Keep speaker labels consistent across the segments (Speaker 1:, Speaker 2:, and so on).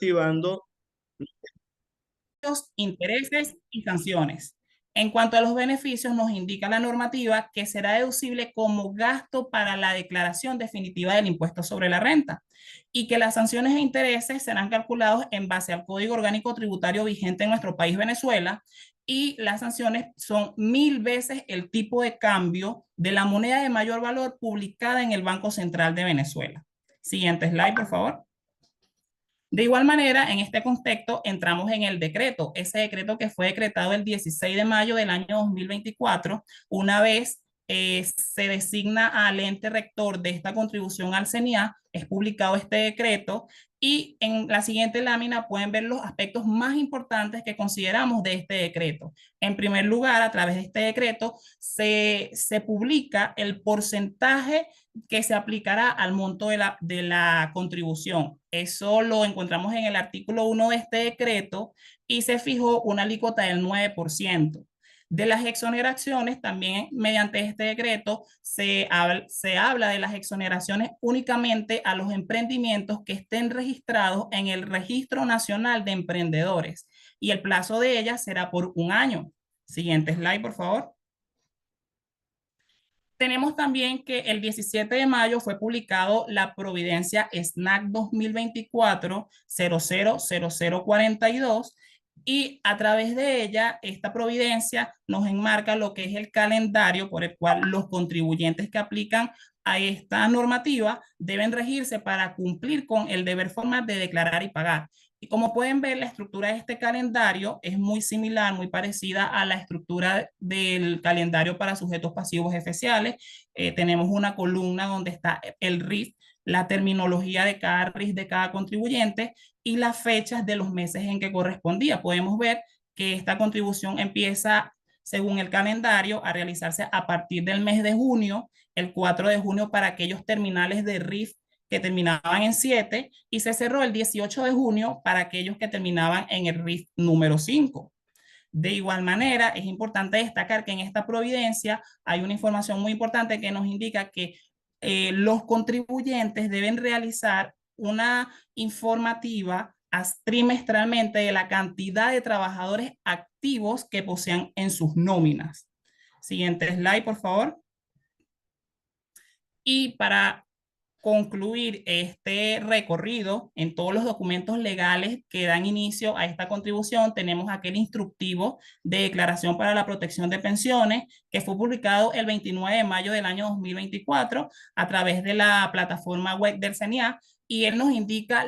Speaker 1: activando.
Speaker 2: Intereses y sanciones. En cuanto a los beneficios, nos indica la normativa que será deducible como gasto para la declaración definitiva del impuesto sobre la renta y que las sanciones e intereses serán calculados en base al Código Orgánico Tributario vigente en nuestro país, Venezuela, y las sanciones son 1000 veces el tipo de cambio de la moneda de mayor valor publicada en el Banco Central de Venezuela. Siguiente slide, por favor. De igual manera, en este contexto entramos en el decreto, ese decreto que fue decretado el 16 de mayo del año 2024, una vez se designa al ente rector de esta contribución al CENIA, es publicado este decreto y en la siguiente lámina pueden ver los aspectos más importantes que consideramos de este decreto. En primer lugar, a través de este decreto se publica el porcentaje que se aplicará al monto de la contribución. Eso lo encontramos en el artículo 1 de este decreto y se fijó una alícuota del 9%. De las exoneraciones, también mediante este decreto se habla de las exoneraciones únicamente a los emprendimientos que estén registrados en el Registro Nacional de Emprendedores y el plazo de ellas será por un año. Siguiente slide, por favor. Tenemos también que el 17 de mayo fue publicado la Providencia SNAC 2024-000042 y a través de ella, esta providencia nos enmarca lo que es el calendario por el cual los contribuyentes que aplican a esta normativa deben regirse para cumplir con el deber formal de declarar y pagar. Y como pueden ver, la estructura de este calendario es muy similar, muy parecida a la estructura del calendario para sujetos pasivos especiales. Tenemos una columna donde está el RIF, la terminología de cada RIF de cada contribuyente y las fechas de los meses en que correspondía. Podemos ver que esta contribución empieza, según el calendario, a realizarse a partir del mes de junio, el 4 de junio para aquellos terminales de RIF que terminaban en 7 y se cerró el 18 de junio para aquellos que terminaban en el RIF número 5. De igual manera, es importante destacar que en esta providencia hay una información muy importante que nos indica que los contribuyentes deben realizar una informativa trimestralmente de la cantidad de trabajadores activos que posean en sus nóminas. Siguiente slide, por favor. Y para concluir este recorrido en todos los documentos legales que dan inicio a esta contribución, tenemos aquel instructivo de declaración para la protección de pensiones que fue publicado el 29 de mayo del año 2024 a través de la plataforma web del CENIA y él nos indica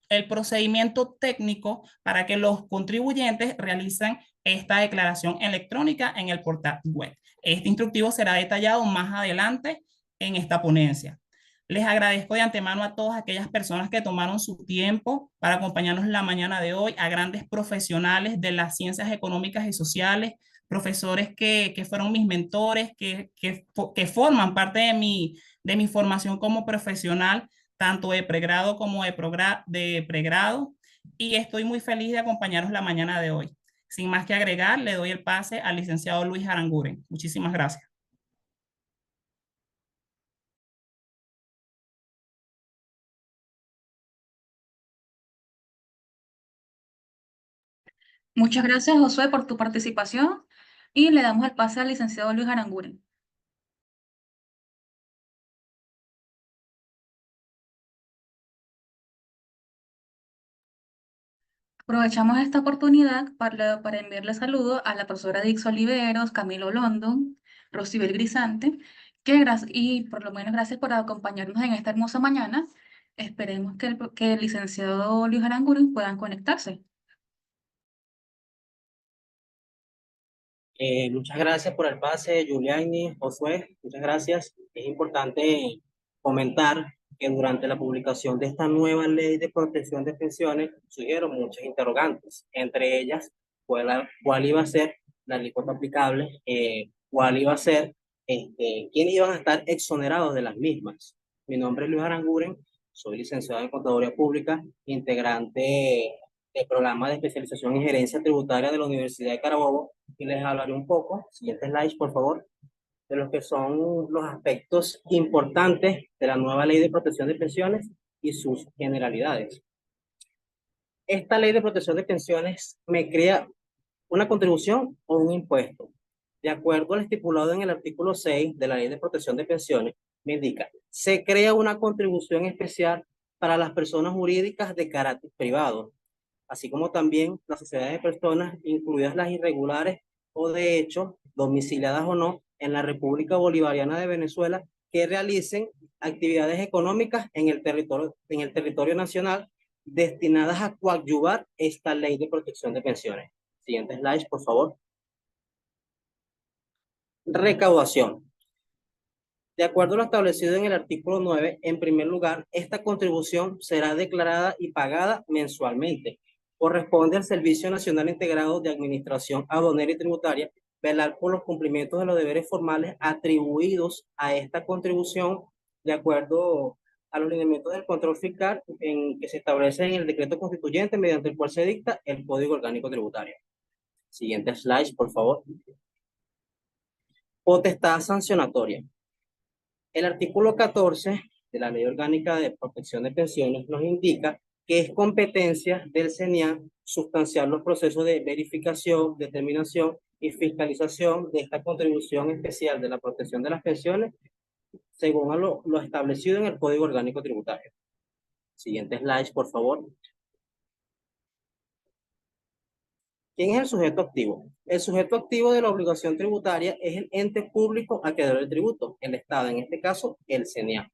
Speaker 2: el procedimiento técnico para que los contribuyentes realicen esta declaración electrónica en el portal web. Este instructivo será detallado más adelante en esta ponencia. Les agradezco de antemano a todas aquellas personas que tomaron su tiempo para acompañarnos la mañana de hoy, a grandes profesionales de las ciencias económicas y sociales, profesores que fueron mis mentores, que forman parte de mi formación como profesional, tanto de pregrado como de pregrado, y estoy muy feliz de acompañarnos la mañana de hoy. Sin más que agregar, le doy el pase al licenciado Luis Aranguren. Muchísimas gracias.
Speaker 3: Muchas gracias, Josué, por tu participación y le damos el pase al licenciado Luis Aranguren. Aprovechamos esta oportunidad para enviarle saludos a la profesora Dix Oliveros, Camilo London, Rosibel Grisante, y por lo menos gracias por acompañarnos en esta hermosa mañana. Esperemos que el licenciado Luis Aranguren puedan conectarse.
Speaker 4: Muchas gracias por el pase, Giuliani, Josué, muchas gracias. Es importante comentar que durante la publicación de esta nueva ley de protección de pensiones surgieron muchas interrogantes, entre ellas cuál iba a ser la alícuota aplicable, cuál iba a ser, quiénes iban a estar exonerados de las mismas. Mi nombre es Luis Aranguren, soy licenciado en Contaduría Pública, integrante del programa de especialización en gerencia tributaria de la Universidad de Carabobo y les hablaré un poco, siguiente slide por favor, de lo que son los aspectos importantes de la nueva ley de protección de pensiones y sus generalidades. Esta ley de protección de pensiones me crea una contribución o un impuesto. De acuerdo al estipulado en el artículo 6 de la ley de protección de pensiones, me indica, se crea una contribución especial para las personas jurídicas de carácter privado, así como también las sociedades de personas, incluidas las irregulares o de hecho, domiciliadas o no, en la República Bolivariana de Venezuela, que realicen actividades económicas en el territorio nacional destinadas a coadyuvar esta ley de protección de pensiones. Siguiente slide, por favor. Recaudación. De acuerdo a lo establecido en el artículo 9, en primer lugar, esta contribución será declarada y pagada mensualmente. Corresponde al Servicio Nacional Integrado de Administración Aduanera y Tributaria velar por los cumplimientos de los deberes formales atribuidos a esta contribución de acuerdo a los lineamientos del control fiscal en que se establece en el decreto constituyente mediante el cual se dicta el Código Orgánico Tributario. Siguiente slide, por favor. Potestad sancionatoria. El artículo 14 de la Ley Orgánica de Protección de Pensiones nos indica que es competencia del CENIAM sustanciar los procesos de verificación, determinación y fiscalización de esta contribución especial de la protección de las pensiones según a lo establecido en el Código Orgánico Tributario. Siguiente slide, por favor. ¿Quién es el sujeto activo? El sujeto activo de la obligación tributaria es el ente público acreedor del tributo, el Estado, en este caso, el CENIAM.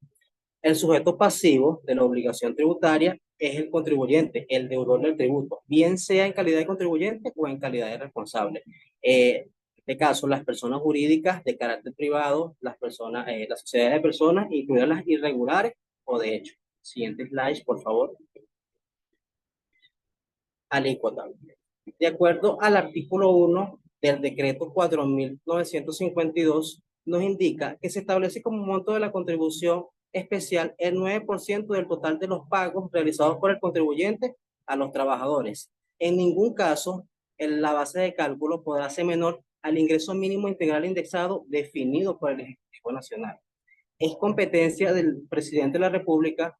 Speaker 4: El sujeto pasivo de la obligación tributaria es el contribuyente, el deudor del tributo, bien sea en calidad de contribuyente o en calidad de responsable. En este caso, las personas jurídicas de carácter privado, las sociedades de personas, incluidas las irregulares o de hecho. Siguiente slide, por favor. Alícuota. De acuerdo al artículo 1 del decreto 4.952, nos indica que se establece como monto de la contribución especial el 9% del total de los pagos realizados por el contribuyente a los trabajadores. En ningún caso, la base de cálculo podrá ser menor al ingreso mínimo integral indexado definido por el Ejecutivo Nacional. Es competencia del presidente de la República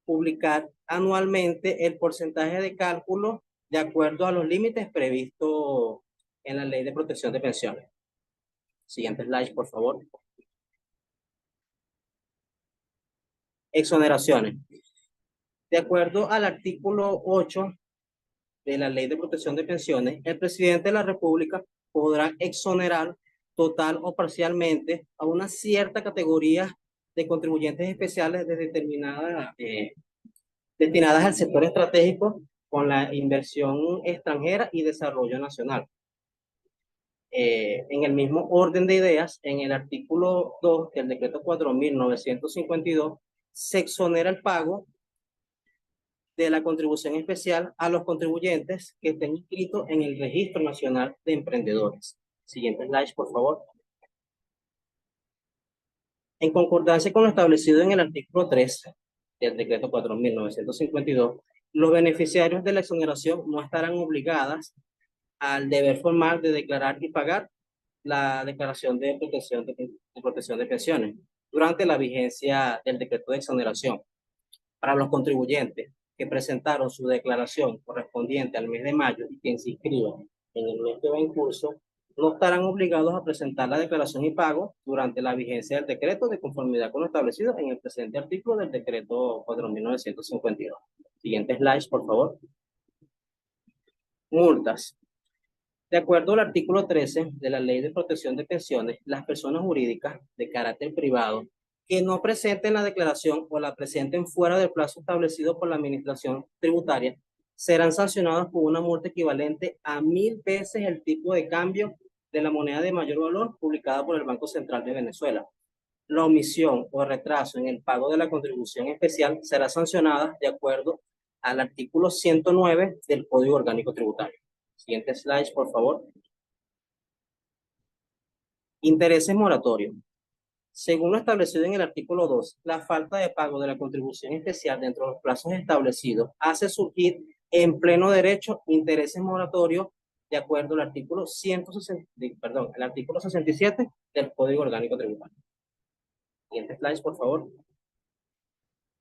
Speaker 4: publicar anualmente el porcentaje de cálculo de acuerdo a los límites previstos en la Ley de Protección de Pensiones. Siguiente slide, por favor. Exoneraciones. De acuerdo al artículo 8 de la Ley de Protección de Pensiones, el presidente de la República podrá exonerar total o parcialmente a una cierta categoría de contribuyentes especiales destinadas al sector estratégico con la inversión extranjera y desarrollo nacional. En el mismo orden de ideas, en el artículo 2 del decreto 4.952, se exonera el pago de la contribución especial a los contribuyentes que estén inscritos en el Registro Nacional de Emprendedores. Siguiente slide, por favor. En concordancia con lo establecido en el artículo 3 del decreto 4.952, los beneficiarios de la exoneración no estarán obligadas al deber formal de declarar y pagar la declaración de protección de pensiones durante la vigencia del decreto de exoneración. Para los contribuyentes que presentaron su declaración correspondiente al mes de mayo y que se inscriban en el mes que va en curso, no estarán obligados a presentar la declaración y pago durante la vigencia del decreto de conformidad con lo establecido en el presente artículo del decreto 4.952. Siguiente slide, por favor. Multas. De acuerdo al artículo 13 de la Ley de Protección de Pensiones, las personas jurídicas de carácter privado que no presenten la declaración o la presenten fuera del plazo establecido por la Administración Tributaria serán sancionadas con una multa equivalente a 1.000 veces el tipo de cambio de la moneda de mayor valor publicada por el Banco Central de Venezuela. La omisión o retraso en el pago de la contribución especial será sancionada de acuerdo al artículo 109 del Código Orgánico Tributario. Siguiente slide, por favor. Intereses moratorios. Según lo establecido en el artículo 2, la falta de pago de la contribución especial dentro de los plazos establecidos hace surgir en pleno derecho intereses moratorios de acuerdo al artículo 67 del Código Orgánico Tributario. Siguiente slide, por favor.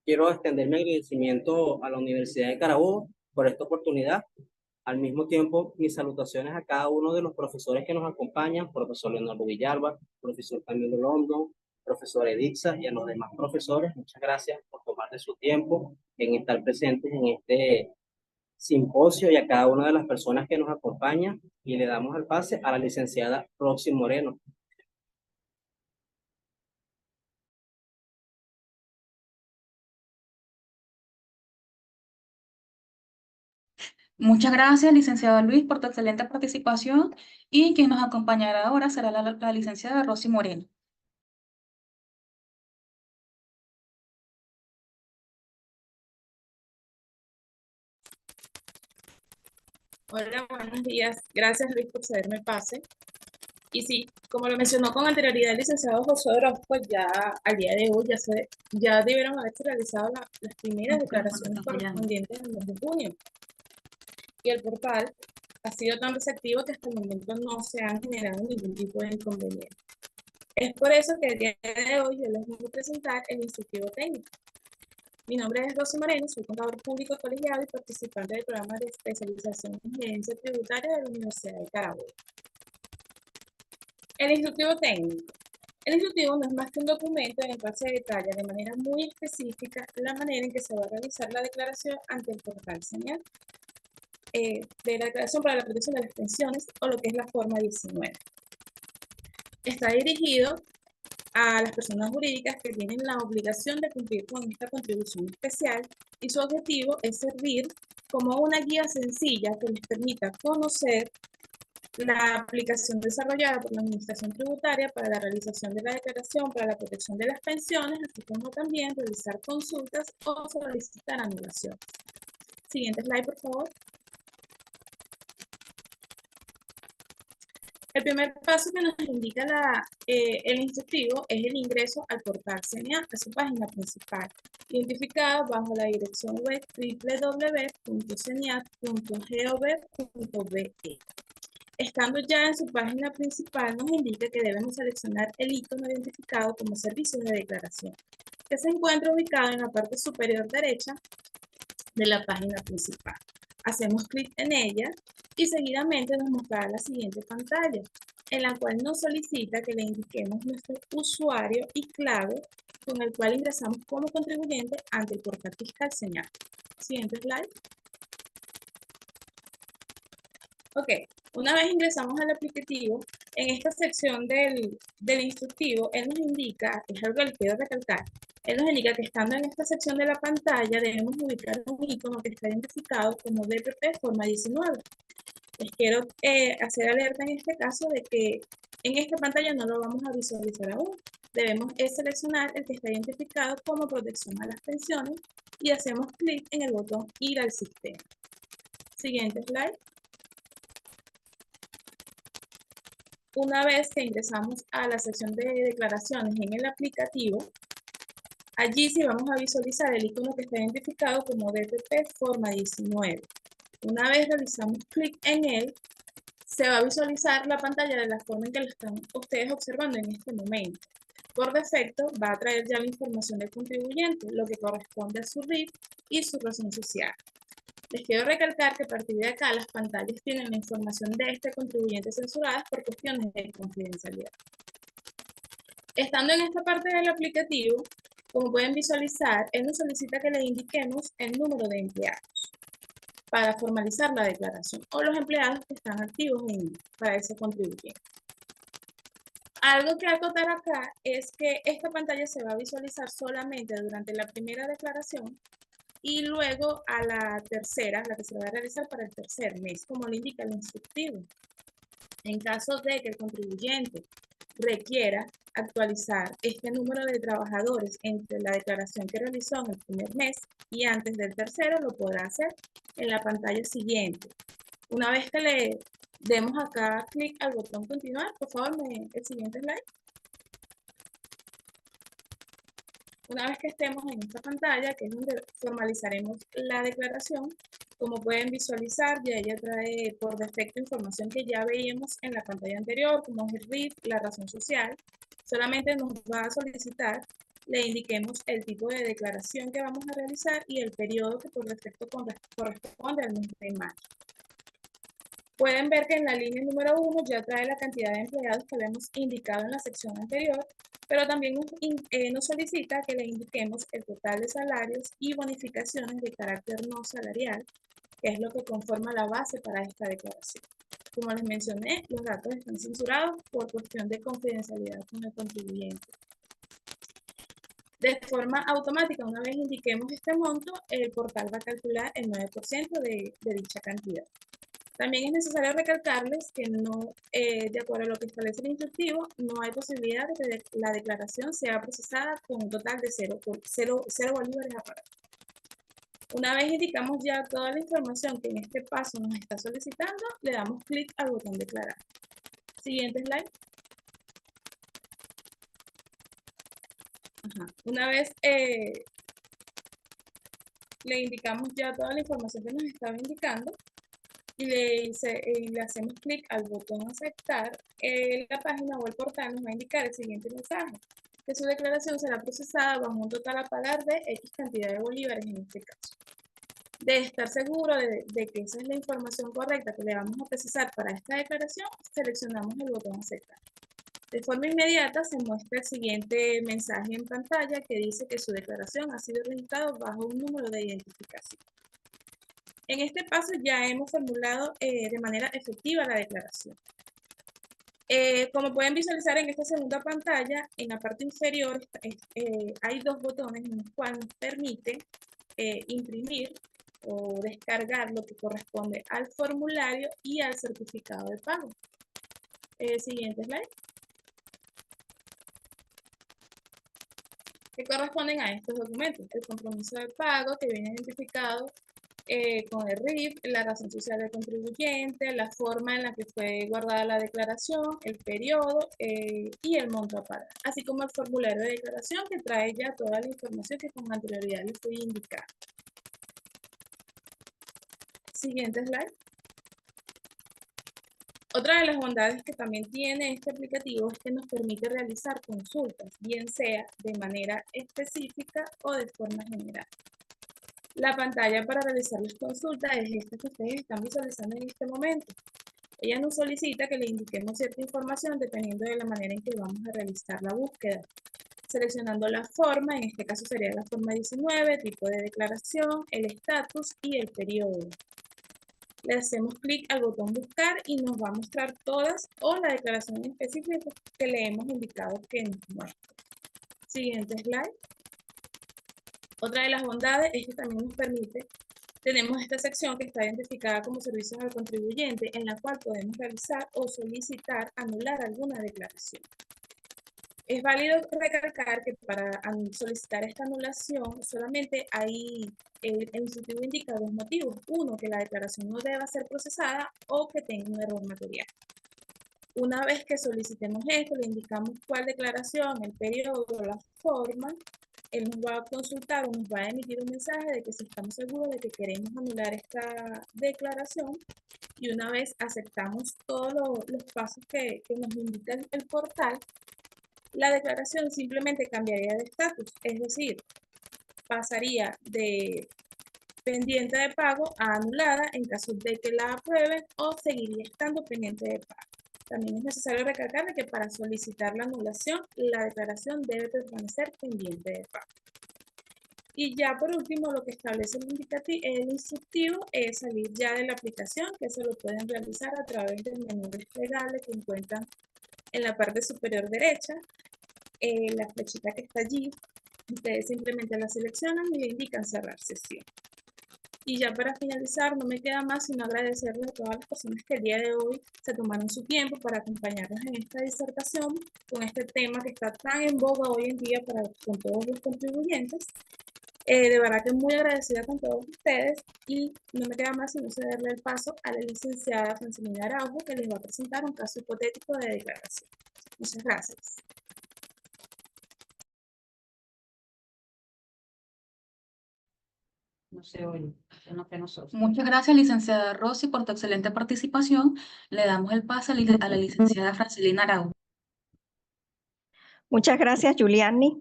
Speaker 4: Quiero extender mi agradecimiento a la Universidad de Carabobo por esta oportunidad. Al mismo tiempo, mis salutaciones a cada uno de los profesores que nos acompañan, profesor Leonardo Villalba, profesor Camilo London, profesor Edixa y a los demás profesores. Muchas gracias por tomar de su tiempo en estar presentes en este simposio y a cada una de las personas que nos acompañan. Y le damos el pase a la licenciada Roxy Moreno.
Speaker 3: Muchas gracias, licenciado Luis, por tu excelente participación y quien nos acompañará ahora será la licenciada Rosy Moreno.
Speaker 1: Hola, buenos días. Gracias, Luis, por cederme pase. Y sí, como lo mencionó con anterioridad el licenciado José Orozco, ya al día de hoy ya debieron haberse realizado las primeras declaraciones correspondientes al mes de junio. Y el portal ha sido tan receptivo que hasta el momento no se han generado ningún tipo de inconveniente. Es por eso que el día de hoy yo les voy a presentar el instructivo técnico. Mi nombre es Rosy Moreno, soy contador público colegiado y participante del programa de especialización en gerencia tributaria de la Universidad de Carabobo. El instructivo técnico. El instructivo no es más que un documento en el cual se detalla de manera muy específica la manera en que se va a realizar la declaración ante el portal señal de la declaración para la protección de las pensiones, o lo que es la forma 19. Está dirigido a las personas jurídicas que tienen la obligación de cumplir con esta contribución especial, y su objetivo es servir como una guía sencilla que les permita conocer la aplicación desarrollada por la Administración Tributaria para la realización de la declaración para la protección de las pensiones, así como también realizar consultas o solicitar anulaciones. Siguiente slide, por favor. El primer paso que nos indica el instructivo es el ingreso al portal CNA, a su página principal, identificada bajo la dirección web www.ceniat.gov.be. Estando ya en su página principal, nos indica que debemos seleccionar el icono identificado como servicios de declaración, que se encuentra ubicado en la parte superior derecha de la página principal. Hacemos clic en ella y seguidamente nos mostrará la siguiente pantalla, en la cual nos solicita que le indiquemos nuestro usuario y clave con el cual ingresamos como contribuyente ante el portal fiscal señal. Siguiente slide. Ok, una vez ingresamos al aplicativo, en esta sección del instructivo, él nos indica, es algo que les quiero recalcar, él nos indica que estando en esta sección de la pantalla debemos ubicar un icono que está identificado como DPP forma 19. Les quiero hacer alerta en este caso de que en esta pantalla no lo vamos a visualizar aún. Debemos seleccionar el que está identificado como protección a las pensiones y hacemos clic en el botón ir al sistema. Siguiente slide. Una vez que ingresamos a la sección de declaraciones en el aplicativo, allí sí vamos a visualizar el icono que está identificado como DPP forma 19. Una vez realizamos clic en él, se va a visualizar la pantalla de la forma en que lo están ustedes observando en este momento. Por defecto, va a traer ya la información del contribuyente, lo que corresponde a su RIF y su razón social. Les quiero recalcar que a partir de acá las pantallas tienen la información de este contribuyente censuradas por cuestiones de confidencialidad. Estando en esta parte del aplicativo, como pueden visualizar, él nos solicita que le indiquemos el número de empleados para formalizar la declaración, o los empleados que están activos para ese contribuyente. Algo que acotar acá es que esta pantalla se va a visualizar solamente durante la primera declaración y luego a la tercera, la que se va a realizar para el tercer mes, como le indica el instructivo. En caso de que el contribuyente requiera actualizar este número de trabajadores entre la declaración que realizó en el primer mes y antes del tercero, lo podrá hacer en la pantalla siguiente. Una vez que le demos acá clic al botón continuar, por favor, el siguiente slide. Una vez que estemos en esta pantalla, que es donde formalizaremos la declaración, como pueden visualizar, ya ella trae por defecto información que ya veíamos en la pantalla anterior, como es el RIF, la razón social. Solamente nos va a solicitar le indiquemos el tipo de declaración que vamos a realizar y el periodo que por defecto corresponde al mes de mayo. Pueden ver que en la línea número 1 ya trae la cantidad de empleados que habíamos indicado en la sección anterior, pero también nos solicita que le indiquemos el total de salarios y bonificaciones de carácter no salarial, que es lo que conforma la base para esta declaración. Como les mencioné, los datos están censurados por cuestión de confidencialidad con el contribuyente. De forma automática, una vez indiquemos este monto, el portal va a calcular el 9% de dicha cantidad. También es necesario recalcarles que no, de acuerdo a lo que establece el instructivo, no hay posibilidad de que la declaración sea procesada con un total de 0 bolívares a pagar. Una vez indicamos ya toda la información que en este paso nos está solicitando, le damos clic al botón declarar. Siguiente slide. Una vez le indicamos ya toda la información que nos estaba indicando y le hacemos clic al botón aceptar, la página o el portal nos va a indicar el siguiente mensaje, que su declaración será procesada bajo un total a pagar de X cantidad de bolívares en este caso. De estar seguro de que esa es la información correcta que le vamos a precisar para esta declaración, seleccionamos el botón aceptar. De forma inmediata se muestra el siguiente mensaje en pantalla que dice que su declaración ha sido registrada bajo un número de identificación. En este paso ya hemos formulado de manera efectiva la declaración. Como pueden visualizar en esta segunda pantalla, en la parte inferior hay dos botones en los cuales nos permite imprimir o descargar lo que corresponde al formulario y al certificado de pago. Siguiente slide. ¿Qué corresponden a estos documentos? El compromiso de pago que viene identificado con el RIF, la razón social del contribuyente, la forma en la que fue guardada la declaración, el periodo y el monto a pagar, así como el formulario de declaración que trae ya toda la información que con anterioridad les fui indicando. Siguiente slide. Otra de las bondades que también tiene este aplicativo es que nos permite realizar consultas, bien sea de manera específica o de forma general. La pantalla para realizar las consultas es esta que ustedes están visualizando en este momento. Ella nos solicita que le indiquemos cierta información dependiendo de la manera en que vamos a realizar la búsqueda. Seleccionando la forma, en este caso sería la forma 19, tipo de declaración, el estatus y el periodo. Le hacemos clic al botón buscar y nos va a mostrar todas o la declaración específica que le hemos indicado que nos muestre. Siguiente slide. Otra de las bondades es que también nos permite, tenemos esta sección que está identificada como servicios al contribuyente, en la cual podemos realizar o solicitar anular alguna declaración. Es válido recalcar que para solicitar esta anulación solamente el instructivo indica dos motivos. Uno, que la declaración no deba ser procesada o que tenga un error material. Una vez que solicitemos esto, le indicamos cuál declaración, el periodo, la forma, él nos va a consultar o nos va a emitir un mensaje de que si estamos seguros de que queremos anular esta declaración, y una vez aceptamos todos los pasos que nos indica el portal, la declaración simplemente cambiaría de estatus, es decir, pasaría de pendiente de pago a anulada en caso de que la aprueben o seguiría estando pendiente de pago. También es necesario recalcar que para solicitar la anulación, la declaración debe permanecer pendiente de pago. Y ya por último, lo que establece el instructivo es salir ya de la aplicación, que se lo pueden realizar a través del menú desplegable que encuentran en la parte superior derecha. La flechita que está allí, ustedes simplemente la seleccionan y le indican cerrar sesión. Y ya para finalizar, no me queda más sino agradecerles a todas las personas que el día de hoy se tomaron su tiempo para acompañarnos en esta disertación con este tema que está tan en boga hoy en día con todos los contribuyentes. De verdad que muy agradecida con todos ustedes y no me queda más sino cederle el paso a la licenciada Francelina Araujo, que les va a presentar un caso hipotético de declaración. Muchas gracias.
Speaker 3: No se oye, no que nosotros. Muchas gracias, licenciada Rosy, por tu excelente participación. Le damos el paso a la licenciada Francelina Araujo.
Speaker 5: Muchas gracias, Giuliani.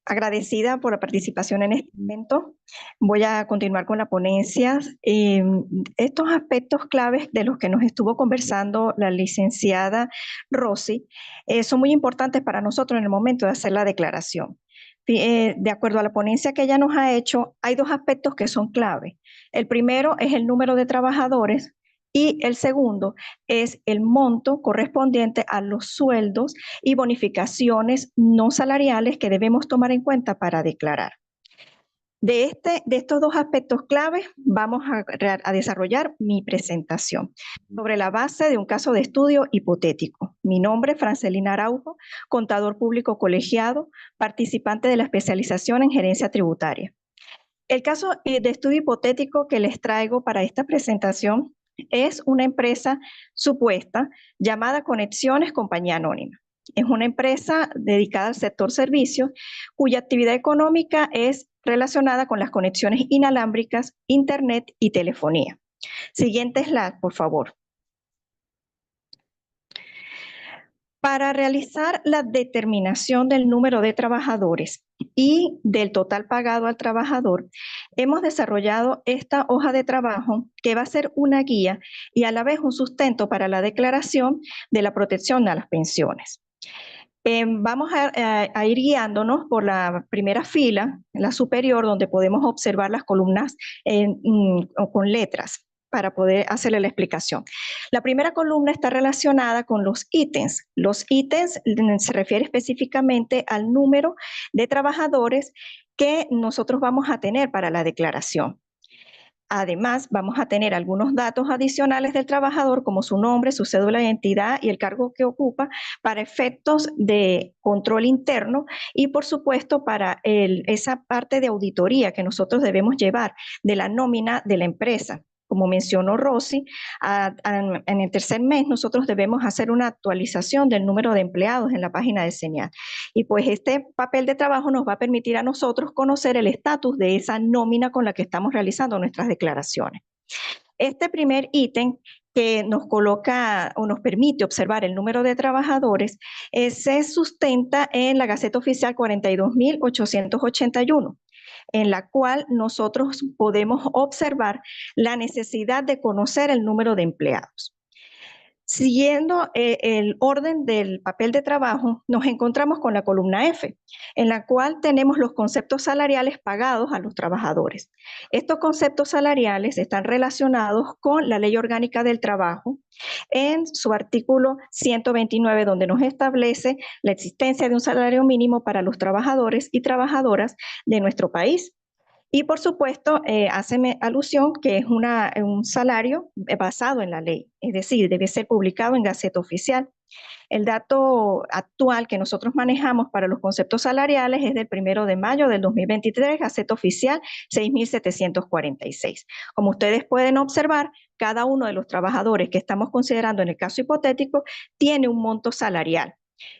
Speaker 5: Agradecida por la participación en este evento. Voy a continuar con la ponencia. Estos aspectos claves de los que nos estuvo conversando la licenciada Rosy son muy importantes para nosotros en el momento de hacer la declaración. De acuerdo a la ponencia que ella nos ha hecho, hay dos aspectos que son clave. El primero es el número de trabajadores y el segundo es el monto correspondiente a los sueldos y bonificaciones no salariales que debemos tomar en cuenta para declarar. De estos dos aspectos claves vamos a desarrollar mi presentación sobre la base de un caso de estudio hipotético. Mi nombre es Francelina Araujo, contador público colegiado, participante de la especialización en gerencia tributaria. El caso de estudio hipotético que les traigo para esta presentación es una empresa supuesta llamada Conexiones Compañía Anónima. Es una empresa dedicada al sector servicios cuya actividad económica es relacionada con las conexiones inalámbricas, internet y telefonía. Siguiente slide, por favor. Para realizar la determinación del número de trabajadores y del total pagado al trabajador, hemos desarrollado esta hoja de trabajo que va a ser una guía y a la vez un sustento para la declaración de la protección a las pensiones. Vamos a ir guiándonos por la primera fila, la superior, donde podemos observar las columnas con letras para poder hacerle la explicación. La primera columna está relacionada con los ítems. Los ítems se refiere específicamente al número de trabajadores que nosotros vamos a tener para la declaración. Además, vamos a tener algunos datos adicionales del trabajador, como su nombre, su cédula de identidad y el cargo que ocupa, para efectos de control interno y, por supuesto, para esa parte de auditoría que nosotros debemos llevar de la nómina de la empresa. Como mencionó Rosy, en el tercer mes nosotros debemos hacer una actualización del número de empleados en la página de Señal. Y pues este papel de trabajo nos va a permitir a nosotros conocer el estatus de esa nómina con la que estamos realizando nuestras declaraciones. Este primer ítem que nos coloca o nos permite observar el número de trabajadores se sustenta en la Gaceta Oficial 42.881. En la cual nosotros podemos observar la necesidad de conocer el número de empleados. Siguiendo el orden del papel de trabajo, nos encontramos con la columna F, en la cual tenemos los conceptos salariales pagados a los trabajadores. Estos conceptos salariales están relacionados con la Ley Orgánica del Trabajo, en su artículo 129, donde nos establece la existencia de un salario mínimo para los trabajadores y trabajadoras de nuestro país. Y por supuesto, hace alusión que es un salario basado en la ley, es decir, debe ser publicado en Gaceta Oficial. El dato actual que nosotros manejamos para los conceptos salariales es del 1 de mayo del 2023, Gaceta Oficial 6.746. Como ustedes pueden observar, cada uno de los trabajadores que estamos considerando en el caso hipotético tiene un monto salarial,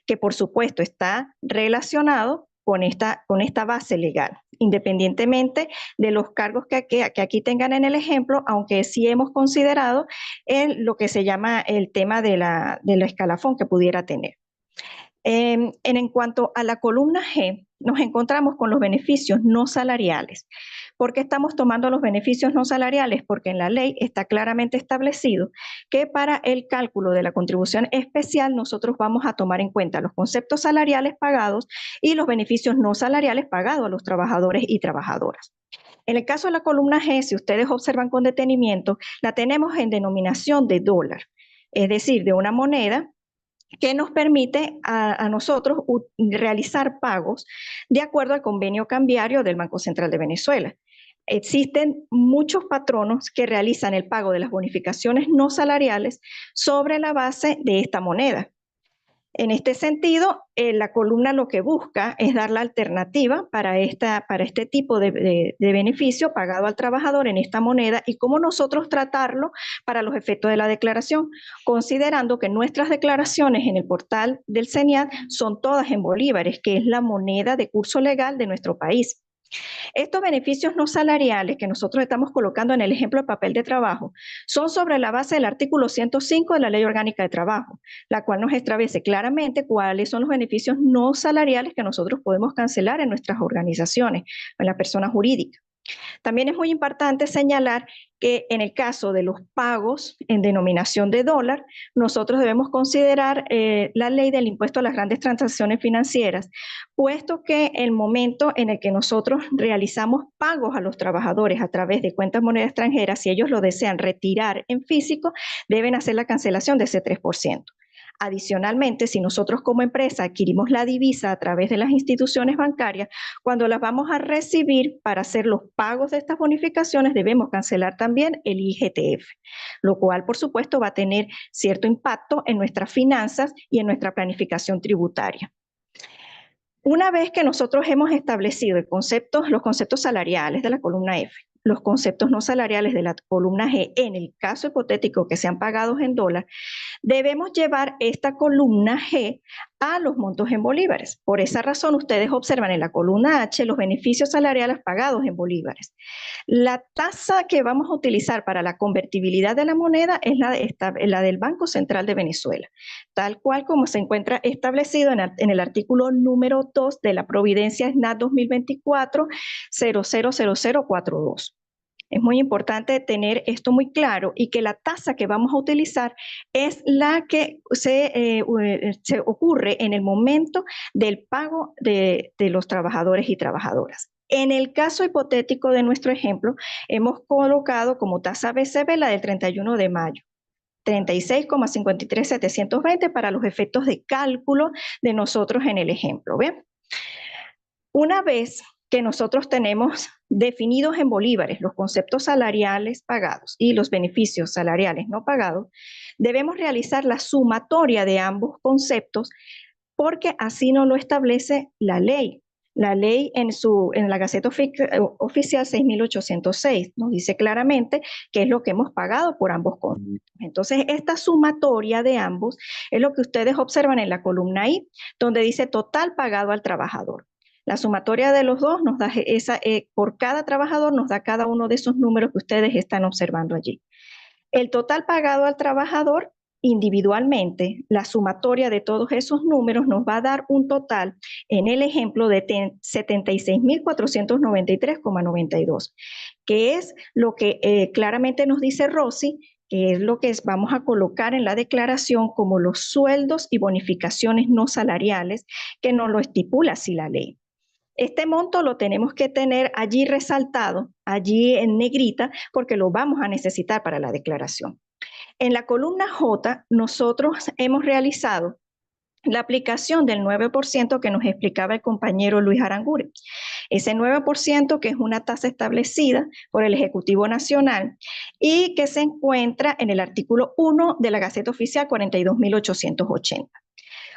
Speaker 5: que por supuesto está relacionado con esta base legal, independientemente de los cargos que aquí tengan en el ejemplo, aunque sí hemos considerado lo que se llama el tema de la escalafón que pudiera tener. En cuanto a la columna G, nos encontramos con los beneficios no salariales. ¿Por qué estamos tomando los beneficios no salariales? Porque en la ley está claramente establecido que para el cálculo de la contribución especial nosotros vamos a tomar en cuenta los conceptos salariales pagados y los beneficios no salariales pagados a los trabajadores y trabajadoras. En el caso de la columna G, si ustedes observan con detenimiento, la tenemos en denominación de dólar, es decir, de una moneda que nos permite a nosotros realizar pagos de acuerdo al convenio cambiario del Banco Central de Venezuela. Existen muchos patronos que realizan el pago de las bonificaciones no salariales sobre la base de esta moneda. En este sentido, la columna lo que busca es dar la alternativa para este tipo de beneficio pagado al trabajador en esta moneda y cómo nosotros tratarlo para los efectos de la declaración, considerando que nuestras declaraciones en el portal del CENIAT son todas en bolívares, que es la moneda de curso legal de nuestro país. Estos beneficios no salariales que nosotros estamos colocando en el ejemplo de papel de trabajo son sobre la base del artículo 105 de la Ley Orgánica de Trabajo, la cual nos establece claramente cuáles son los beneficios no salariales que nosotros podemos cancelar en nuestras organizaciones, en la persona jurídica. También es muy importante señalar que en el caso de los pagos en denominación de dólar, nosotros debemos considerar la ley del impuesto a las grandes transacciones financieras, puesto que el momento en el que nosotros realizamos pagos a los trabajadores a través de cuentas moneda extranjera, si ellos lo desean retirar en físico, deben hacer la cancelación de ese 3%. Adicionalmente, si nosotros como empresa adquirimos la divisa a través de las instituciones bancarias, cuando las vamos a recibir para hacer los pagos de estas bonificaciones, debemos cancelar también el IGTF, lo cual, por supuesto, va a tener cierto impacto en nuestras finanzas y en nuestra planificación tributaria. Una vez que nosotros hemos establecido los conceptos salariales de la columna F, los conceptos no salariales de la columna G, en el caso hipotético que sean pagados en dólar, debemos llevar esta columna G a los montos en bolívares. Por esa razón, ustedes observan en la columna H los beneficios salariales pagados en bolívares. La tasa que vamos a utilizar para la convertibilidad de la moneda es la del Banco Central de Venezuela, tal cual como se encuentra establecido en el artículo número 2 de la Providencia SNAT 2024-000042. Es muy importante tener esto muy claro y que la tasa que vamos a utilizar es la que se ocurre en el momento del pago de los trabajadores y trabajadoras. En el caso hipotético de nuestro ejemplo, hemos colocado como tasa BCB la del 31 de mayo. 36,53720 para los efectos de cálculo de nosotros en el ejemplo. ¿Ven? Una vez que nosotros tenemos definidos en bolívares los conceptos salariales pagados y los beneficios salariales no pagados, debemos realizar la sumatoria de ambos conceptos porque así nos lo establece la ley. La ley en la Gaceta Oficial 6.806 nos dice claramente qué es lo que hemos pagado por ambos conceptos. Entonces, esta sumatoria de ambos es lo que ustedes observan en la columna I, donde dice total pagado al trabajador. La sumatoria de los dos nos da por cada trabajador nos da cada uno de esos números que ustedes están observando allí. El total pagado al trabajador individualmente, la sumatoria de todos esos números nos va a dar un total en el ejemplo de 76.493,92, que es lo que claramente nos dice Rosy, que es lo que vamos a colocar en la declaración como los sueldos y bonificaciones no salariales que nos lo estipula así la ley. Este monto lo tenemos que tener allí resaltado, allí en negrita, porque lo vamos a necesitar para la declaración. En la columna J, nosotros hemos realizado la aplicación del 9% que nos explicaba el compañero Luis Aranguren. Ese 9% que es una tasa establecida por el Ejecutivo Nacional y que se encuentra en el artículo 1 de la Gaceta Oficial 42.880.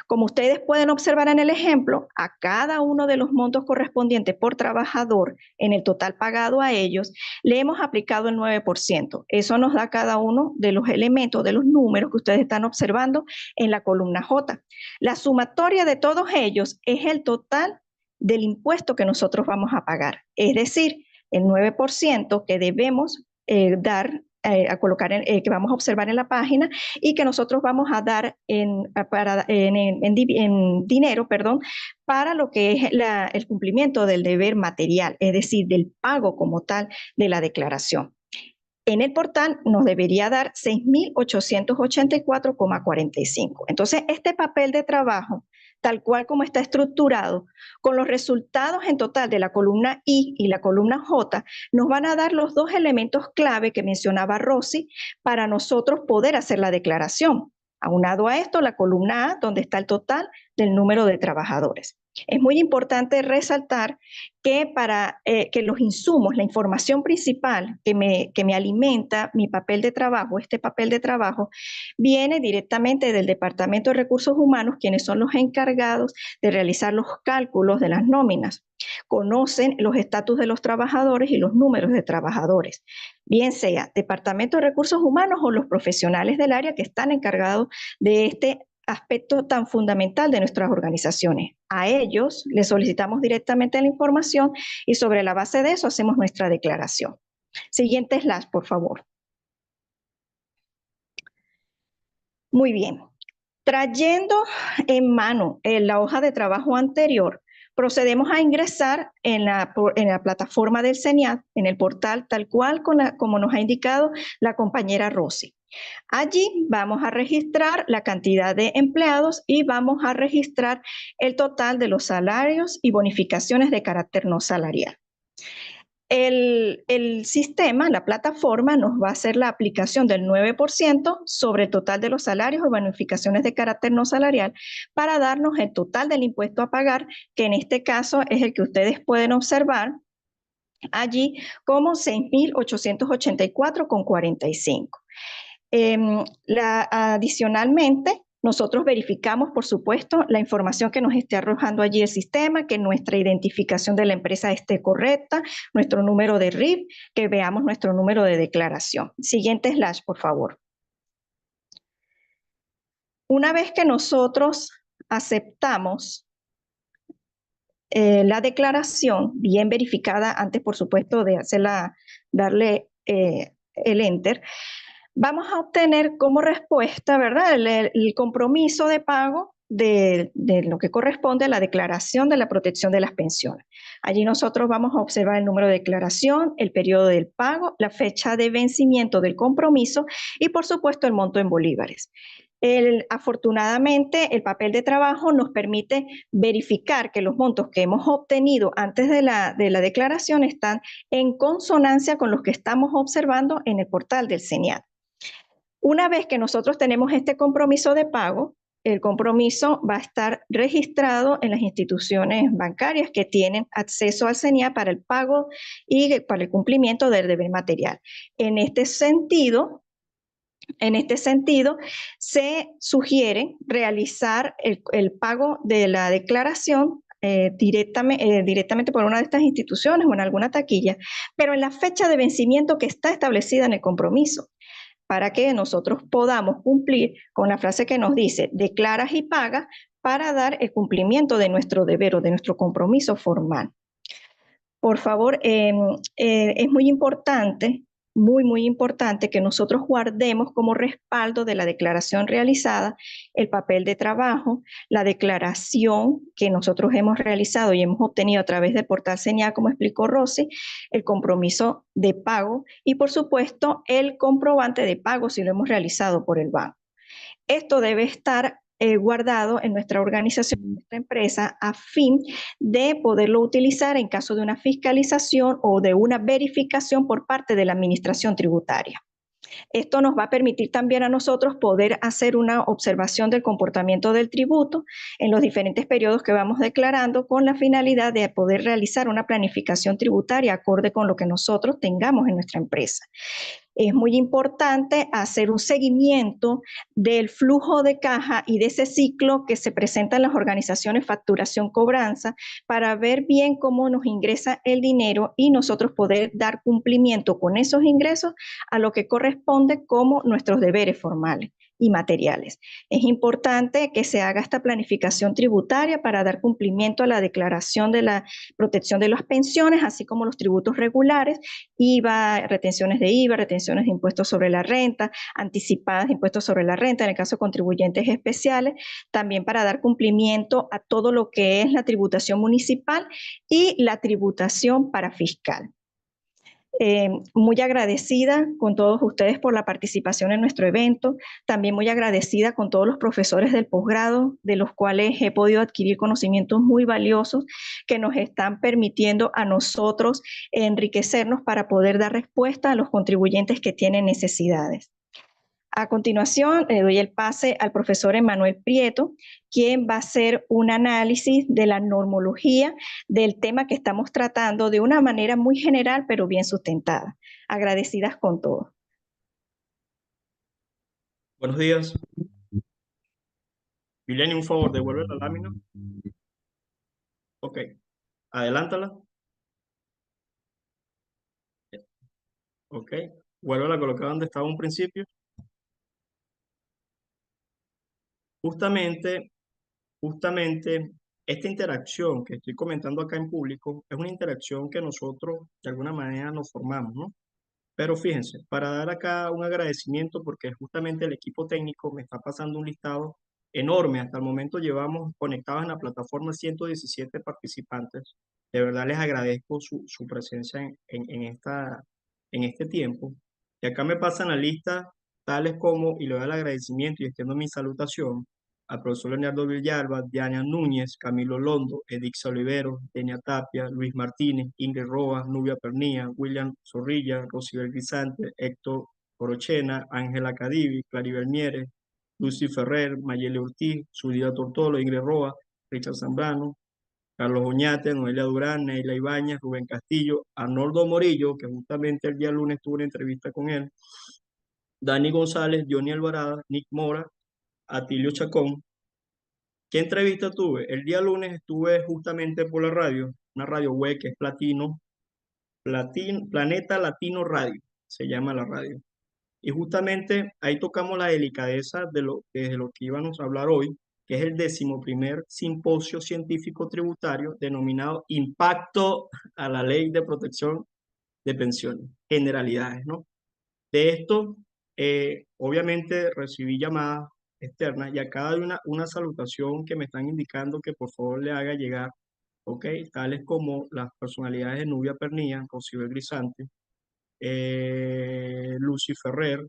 Speaker 5: Como ustedes pueden observar en el ejemplo, a cada uno de los montos correspondientes por trabajador en el total pagado a ellos, le hemos aplicado el 9%. Eso nos da cada uno de los elementos, de los números que ustedes están observando en la columna J. La sumatoria de todos ellos es el total del impuesto que nosotros vamos a pagar, es decir, el 9% que debemos dar a colocar, que vamos a observar en la página y que nosotros vamos a dar en dinero, para lo que es el cumplimiento del deber material, es decir, del pago como tal de la declaración. En el portal nos debería dar 6.884,45. Entonces, este papel de trabajo, tal cual como está estructurado, con los resultados en total de la columna I y la columna J, nos van a dar los dos elementos clave que mencionaba Rosy para nosotros poder hacer la declaración. Aunado a esto, la columna A, donde está el total del número de trabajadores. Es muy importante resaltar que para que los insumos, la información principal que me alimenta mi papel de trabajo, este papel de trabajo, viene directamente del Departamento de Recursos Humanos, quienes son los encargados de realizar los cálculos de las nóminas. Conocen los estatus de los trabajadores y los números de trabajadores, bien sea Departamento de Recursos Humanos o los profesionales del área que están encargados de este aspecto tan fundamental de nuestras organizaciones. A ellos les solicitamos directamente la información y sobre la base de eso hacemos nuestra declaración. Siguiente slide, por favor. Muy bien. Trayendo en mano la hoja de trabajo anterior, procedemos a ingresar en la plataforma del CENIAT, en el portal tal cual como nos ha indicado la compañera Rosy. Allí vamos a registrar la cantidad de empleados y vamos a registrar el total de los salarios y bonificaciones de carácter no salarial. El sistema, la plataforma, nos va a hacer la aplicación del 9% sobre el total de los salarios o bonificaciones de carácter no salarial para darnos el total del impuesto a pagar, que en este caso es el que ustedes pueden observar allí como 6.884,45. Adicionalmente, nosotros verificamos, por supuesto, la información que nos esté arrojando allí el sistema, que nuestra identificación de la empresa esté correcta, nuestro número de RIF, que veamos nuestro número de declaración. Siguiente slide, por favor. Una vez que nosotros aceptamos la declaración, bien verificada antes, por supuesto, de darle el enter, vamos a obtener como respuesta, ¿verdad?, el compromiso de pago de lo que corresponde a la declaración de la protección de las pensiones. Allí nosotros vamos a observar el número de declaración, el periodo del pago, la fecha de vencimiento del compromiso y, por supuesto, el monto en bolívares. Afortunadamente, el papel de trabajo nos permite verificar que los montos que hemos obtenido antes de la declaración están en consonancia con los que estamos observando en el portal del CENIAT. Una vez que nosotros tenemos este compromiso de pago, el compromiso va a estar registrado en las instituciones bancarias que tienen acceso al CENIAT para el pago y para el cumplimiento del deber material. En este sentido, se sugiere realizar el pago de la declaración directamente por una de estas instituciones o en alguna taquilla, pero en la fecha de vencimiento que está establecida en el compromiso, para que nosotros podamos cumplir con la frase que nos dice, declaras y pagas, para dar el cumplimiento de nuestro deber o de nuestro compromiso formal. Por favor, es muy importante, muy importante que nosotros guardemos como respaldo de la declaración realizada el papel de trabajo, la declaración que nosotros hemos realizado y hemos obtenido a través del portal CENIAT, como explicó Rosy, el compromiso de pago y, por supuesto, el comprobante de pago si lo hemos realizado por el banco. Esto debe estar guardado en nuestra organización, en nuestra empresa, a fin de poderlo utilizar en caso de una fiscalización o de una verificación por parte de la administración tributaria. Esto nos va a permitir también a nosotros poder hacer una observación del comportamiento del tributo en los diferentes periodos que vamos declarando, con la finalidad de poder realizar una planificación tributaria acorde con lo que nosotros tengamos en nuestra empresa. Es muy importante hacer un seguimiento del flujo de caja y de ese ciclo que se presenta en las organizaciones facturación-cobranza para ver bien cómo nos ingresa el dinero y nosotros poder dar cumplimiento con esos ingresos a lo que corresponde como nuestros deberes formales y materiales. Es importante que se haga esta planificación tributaria para dar cumplimiento a la declaración de la protección de las pensiones, así como los tributos regulares, IVA, retenciones de IVA, retenciones de impuestos sobre la renta, anticipadas de impuestos sobre la renta, en el caso de contribuyentes especiales, también para dar cumplimiento a todo lo que es la tributación municipal y la tributación parafiscal. Muy agradecida con todos ustedes por la participación en nuestro evento, también muy agradecida con todos los profesores del posgrado, de los cuales he podido adquirir conocimientos muy valiosos que nos están permitiendo a nosotros enriquecernos para poder dar respuesta a los contribuyentes que tienen necesidades. A continuación, le doy el pase al profesor Emanuel Prieto, quien va a hacer un análisis de la normología del tema que estamos tratando de una manera muy general, pero bien sustentada. Agradecidas con todo.
Speaker 6: Buenos días. Juliani, un favor, devuelve la lámina. Ok, adelántala. Ok, vuelve a colocar donde estaba un principio. Justamente, justamente esta interacción que estoy comentando acá en público es una interacción que nosotros de alguna manera nos formamos, ¿no? Pero fíjense, para dar acá un agradecimiento, porque justamente el equipo técnico me está pasando un listado enorme. Hasta el momento llevamos conectados en la plataforma 117 participantes. De verdad les agradezco su presencia en este tiempo. Y acá me pasan la lista tales como, y le doy el agradecimiento y extiendo mi salutación al profesor Leonardo Villalba, Diana Núñez, Camilo Londo, Edix Olivero, Denia Tapia, Luis Martínez, Ingrid Rojas, Nubia Pernía, William Zorrilla, Rosibel Guisante, Héctor Corochena, Ángela Cadivi, Claribel Mieres, Lucy Ferrer, Mayele Ortiz, Zulida Tortolo, Ingrid Rojas, Richard Zambrano, Carlos Oñate, Noelia Durán, Neila Ibáñez, Rubén Castillo, Arnoldo Morillo, que justamente el día lunes tuve una entrevista con él, Dani González, Johnny Alvarado, Nick Mora, Atilio Chacón. ¿Qué entrevista tuve? El día lunes estuve justamente por la radio, una radio web que es Planeta Latino Radio, se llama la radio. Y justamente ahí tocamos la delicadeza de lo que íbamos a hablar hoy, que es el 11º simposio científico tributario denominado Impacto a la Ley de Protección de Pensiones, generalidades, ¿no? De esto, obviamente recibí llamadas externas y acá hay una salutación que me están indicando que por favor le haga llegar, ¿ok? Tales como las personalidades de Nubia Pernía, Rocío Grisante, Lucy Ferrer,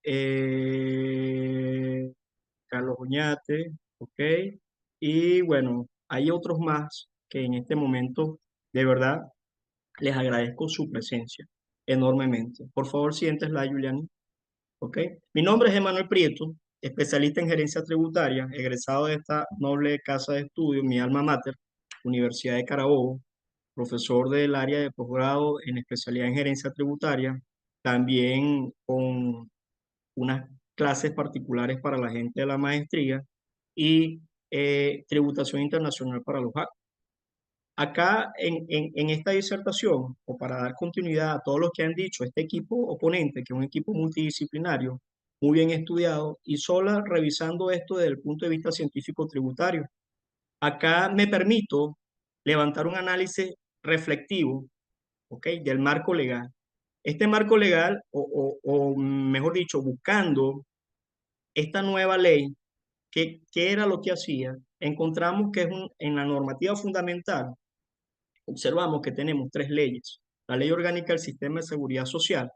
Speaker 6: eh, Carlos Oñate, ¿ok? Y bueno, hay otros más que en este momento, de verdad, les agradezco su presencia enormemente. Por favor, siéntesla, Julián. ¿Ok? Mi nombre es Emanuel Prieto, especialista en gerencia tributaria, egresado de esta noble casa de estudio, mi alma mater, Universidad de Carabobo, profesor del área de posgrado en especialidad en gerencia tributaria, también con unas clases particulares para la gente de la maestría y tributación internacional para los hackers. Acá en esta disertación, o para dar continuidad a todos los que han dicho, este equipo oponente, que es un equipo multidisciplinario, muy bien estudiado, y solo revisando esto desde el punto de vista científico tributario. Acá me permito levantar un análisis reflectivo, ¿ok? Del marco legal. Este marco legal, o mejor dicho, buscando esta nueva ley, ¿qué era lo que hacía? Encontramos que en la normativa fundamental, observamos que tenemos 3 leyes. La Ley Orgánica del Sistema de Seguridad Social,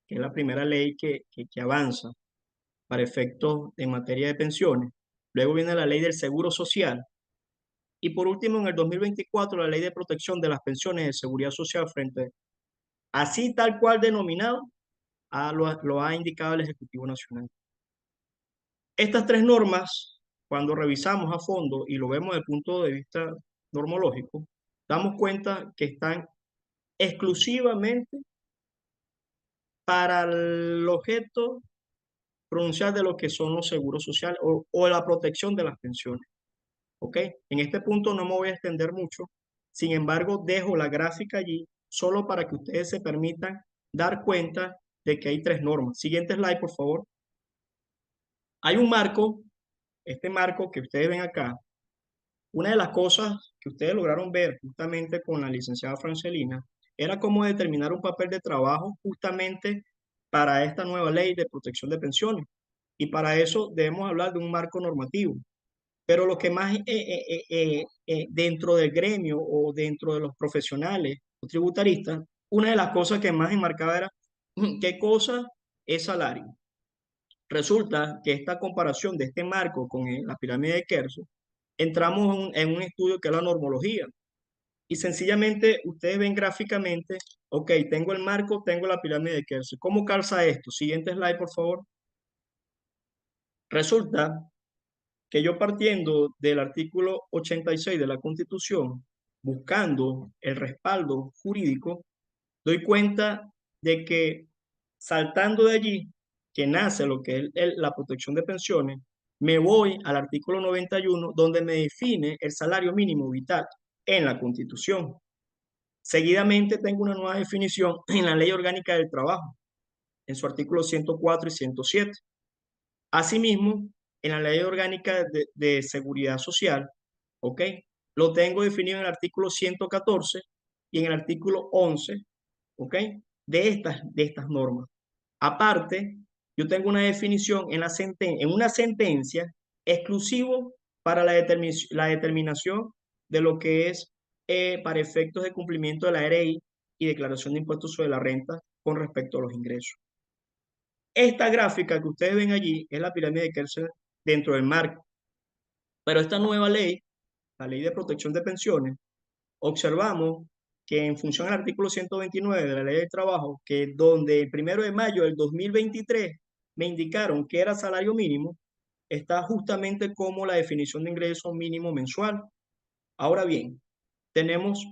Speaker 6: que es la primera ley que avanza para efectos en materia de pensiones. Luego viene la Ley del Seguro Social. Y por último, en el 2024, la Ley de Protección de las Pensiones de Seguridad Social frente, así tal cual denominado, lo ha indicado el Ejecutivo Nacional. Estas 3 normas, cuando revisamos a fondo y lo vemos desde el punto de vista normológico, damos cuenta que están exclusivamente para el objeto pronunciar de lo que son los seguros sociales o la protección de las pensiones. ¿Ok? En este punto no me voy a extender mucho, sin embargo dejo la gráfica allí solo para que ustedes se permitan dar cuenta de que hay 3 normas. Siguiente slide, por favor. Hay un marco, este marco que ustedes ven acá. Una de las cosas que ustedes lograron ver justamente con la licenciada Francelina era cómo determinar un papel de trabajo justamente para esta nueva ley de protección de pensiones. Y para eso debemos hablar de un marco normativo. Pero lo que más dentro del gremio o dentro de los profesionales o tributaristas, una de las cosas que más enmarcaba era qué cosa es salario. Resulta que esta comparación de este marco con la pirámide de Kelso, entramos en un estudio que es la normología. Y sencillamente ustedes ven gráficamente, ok, tengo el marco, tengo la pirámide de Kelso. ¿Cómo calza esto? Siguiente slide, por favor. Resulta que yo partiendo del artículo 86 de la Constitución, buscando el respaldo jurídico, doy cuenta de que saltando de allí, que nace lo que es la protección de pensiones, me voy al artículo 91, donde me define el salario mínimo vital en la Constitución. Seguidamente tengo una nueva definición en la Ley Orgánica del Trabajo, en su artículo 104 y 107. Asimismo, en la Ley Orgánica de Seguridad Social, ¿ok? Lo tengo definido en el artículo 114 y en el artículo 11, ¿ok? De estas normas. Aparte, yo tengo una definición en una sentencia exclusivo para la determinación de lo que es para efectos de cumplimiento de la RI y declaración de impuestos sobre la renta con respecto a los ingresos. Esta gráfica que ustedes ven allí es la pirámide de Kelsen dentro del marco. Pero esta nueva ley, la Ley de Protección de Pensiones, observamos que en función al artículo 129 de la Ley del Trabajo, que donde el 1 de mayo del 2023 me indicaron que era salario mínimo, está justamente como la definición de ingreso mínimo mensual. Ahora bien, tenemos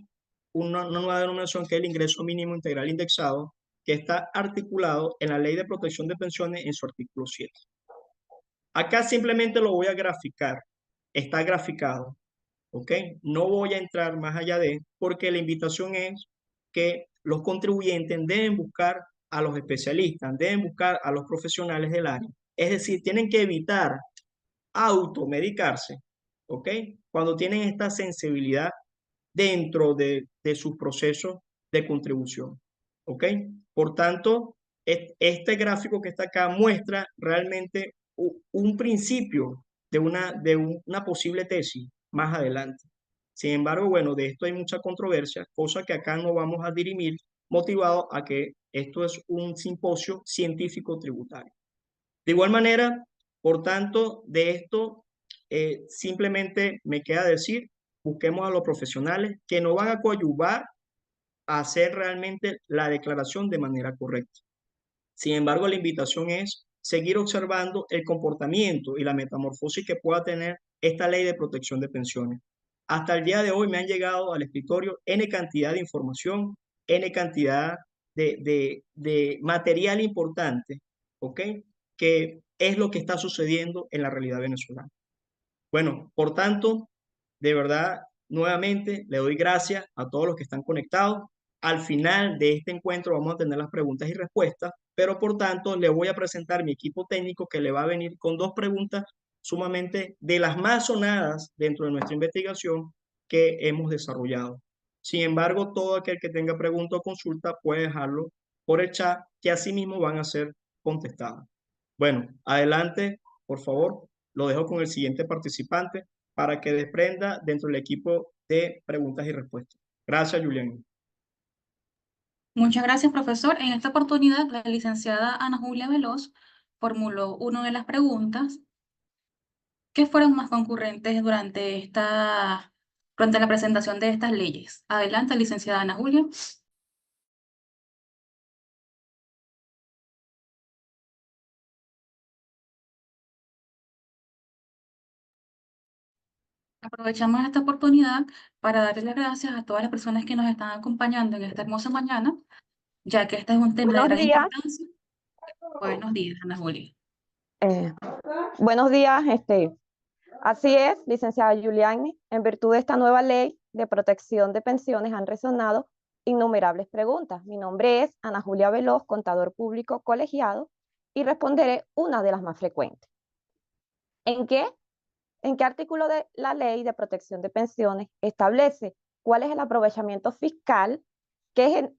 Speaker 6: una nueva denominación que es el ingreso mínimo integral indexado, que está articulado en la Ley de Protección de Pensiones en su artículo 7. Acá simplemente lo voy a graficar, está graficado, ¿ok? No voy a entrar más allá de, porque la invitación es que los contribuyentes deben buscar a los especialistas, deben buscar a los profesionales del área. Es decir, tienen que evitar automedicarse, ¿ok? Cuando tienen esta sensibilidad dentro de sus procesos de contribución, ¿ok? Por tanto, este gráfico que está acá muestra realmente un principio de una posible tesis más adelante. Sin embargo, bueno, de esto hay mucha controversia, cosa que acá no vamos a dirimir, motivado a que esto es un simposio científico tributario. De igual manera, por tanto, de esto simplemente me queda decir, busquemos a los profesionales que nos van a coadyuvar a hacer realmente la declaración de manera correcta. Sin embargo, la invitación es seguir observando el comportamiento y la metamorfosis que pueda tener esta ley de protección de pensiones. Hasta el día de hoy me han llegado al escritorio N cantidad de información, N cantidad de material importante, ¿ok? Que es lo que está sucediendo en la realidad venezolana. Bueno, por tanto, de verdad, nuevamente le doy gracias a todos los que están conectados. Al final de este encuentro vamos a tener las preguntas y respuestas, pero por tanto le voy a presentar mi equipo técnico que le va a venir con dos preguntas sumamente de las más sonadas dentro de nuestra investigación que hemos desarrollado. Sin embargo, todo aquel que tenga pregunta o consulta puede dejarlo por el chat, que asimismo van a ser contestadas. Bueno, adelante, por favor. Lo dejo con el siguiente participante para que desprenda dentro del equipo de preguntas y respuestas. Gracias, Julián.
Speaker 3: Muchas gracias, profesor. En esta oportunidad, la licenciada Ana Julia Veloz formuló una de las preguntas que fueron más concurrentes durante la presentación de estas leyes. Adelante, licenciada Ana Julia. Aprovechamos esta oportunidad para darle las gracias a todas las personas que nos están acompañando en esta hermosa mañana, ya que este es un tema de gran importancia. Buenos días, Ana Julia.
Speaker 7: Buenos días, así es, licenciada Giuliani. En virtud de esta nueva ley de protección de pensiones han resonado innumerables preguntas. Mi nombre es Ana Julia Veloz, contador público colegiado, y responderé una de las más frecuentes. ¿En qué artículo de la ley de protección de pensiones establece cuál es el aprovechamiento fiscal que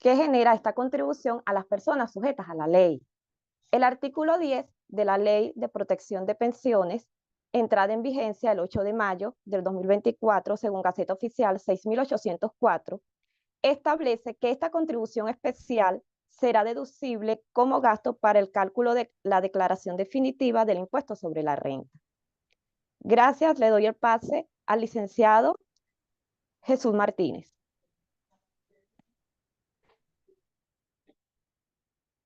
Speaker 7: genera esta contribución a las personas sujetas a la ley? El artículo 10 de la Ley de Protección de Pensiones, entrada en vigencia el 8 de mayo del 2024, según Gaceta Oficial 6804, establece que esta contribución especial será deducible como gasto para el cálculo de la declaración definitiva del impuesto sobre la renta. Gracias, le doy el pase al licenciado Jesús Martínez.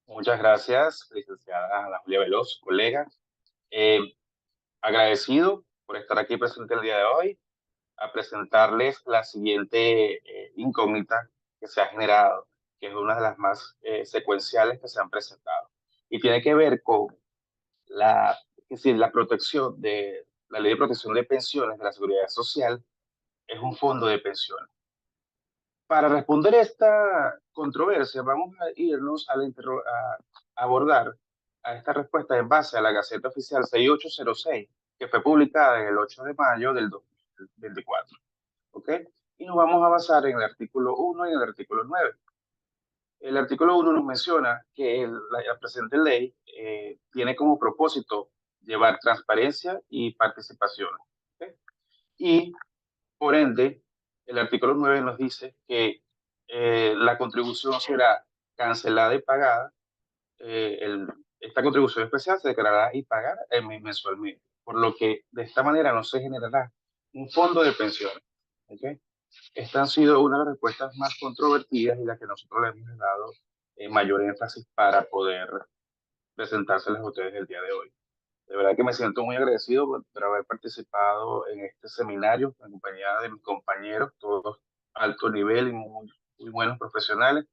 Speaker 8: Muchas gracias, licenciada Ana Julia Veloz, colega. Agradecido por estar aquí presente el día de hoy, a presentarles la siguiente incógnita que se ha generado, que es una de las más secuenciales que se han presentado. Y tiene que ver con la protección de la Ley de Protección de Pensiones de la Seguridad Social. Es un fondo de pensiones. Para responder esta controversia, vamos a irnos a abordar a esta respuesta en base a la Gaceta Oficial 6806, que fue publicada en el 8 de mayo del 2024. ¿Ok? Y nos vamos a basar en el artículo 1 y en el artículo 9. El artículo 1 nos menciona que la presente ley tiene como propósito llevar transparencia y participación. ¿Ok? Y, por ende, el artículo 9 nos dice que la contribución será cancelada y pagada. Esta contribución especial se declarará y pagará mensualmente, por lo que de esta manera no se generará un fondo de pensiones. ¿Okay? Esta han sido una de las respuestas más controvertidas y las que nosotros le hemos dado mayor énfasis para poder presentárselas a ustedes el día de hoy. De verdad que me siento muy agradecido por haber participado en este seminario en compañía de mis compañeros, todos alto nivel y muy buenos profesionales,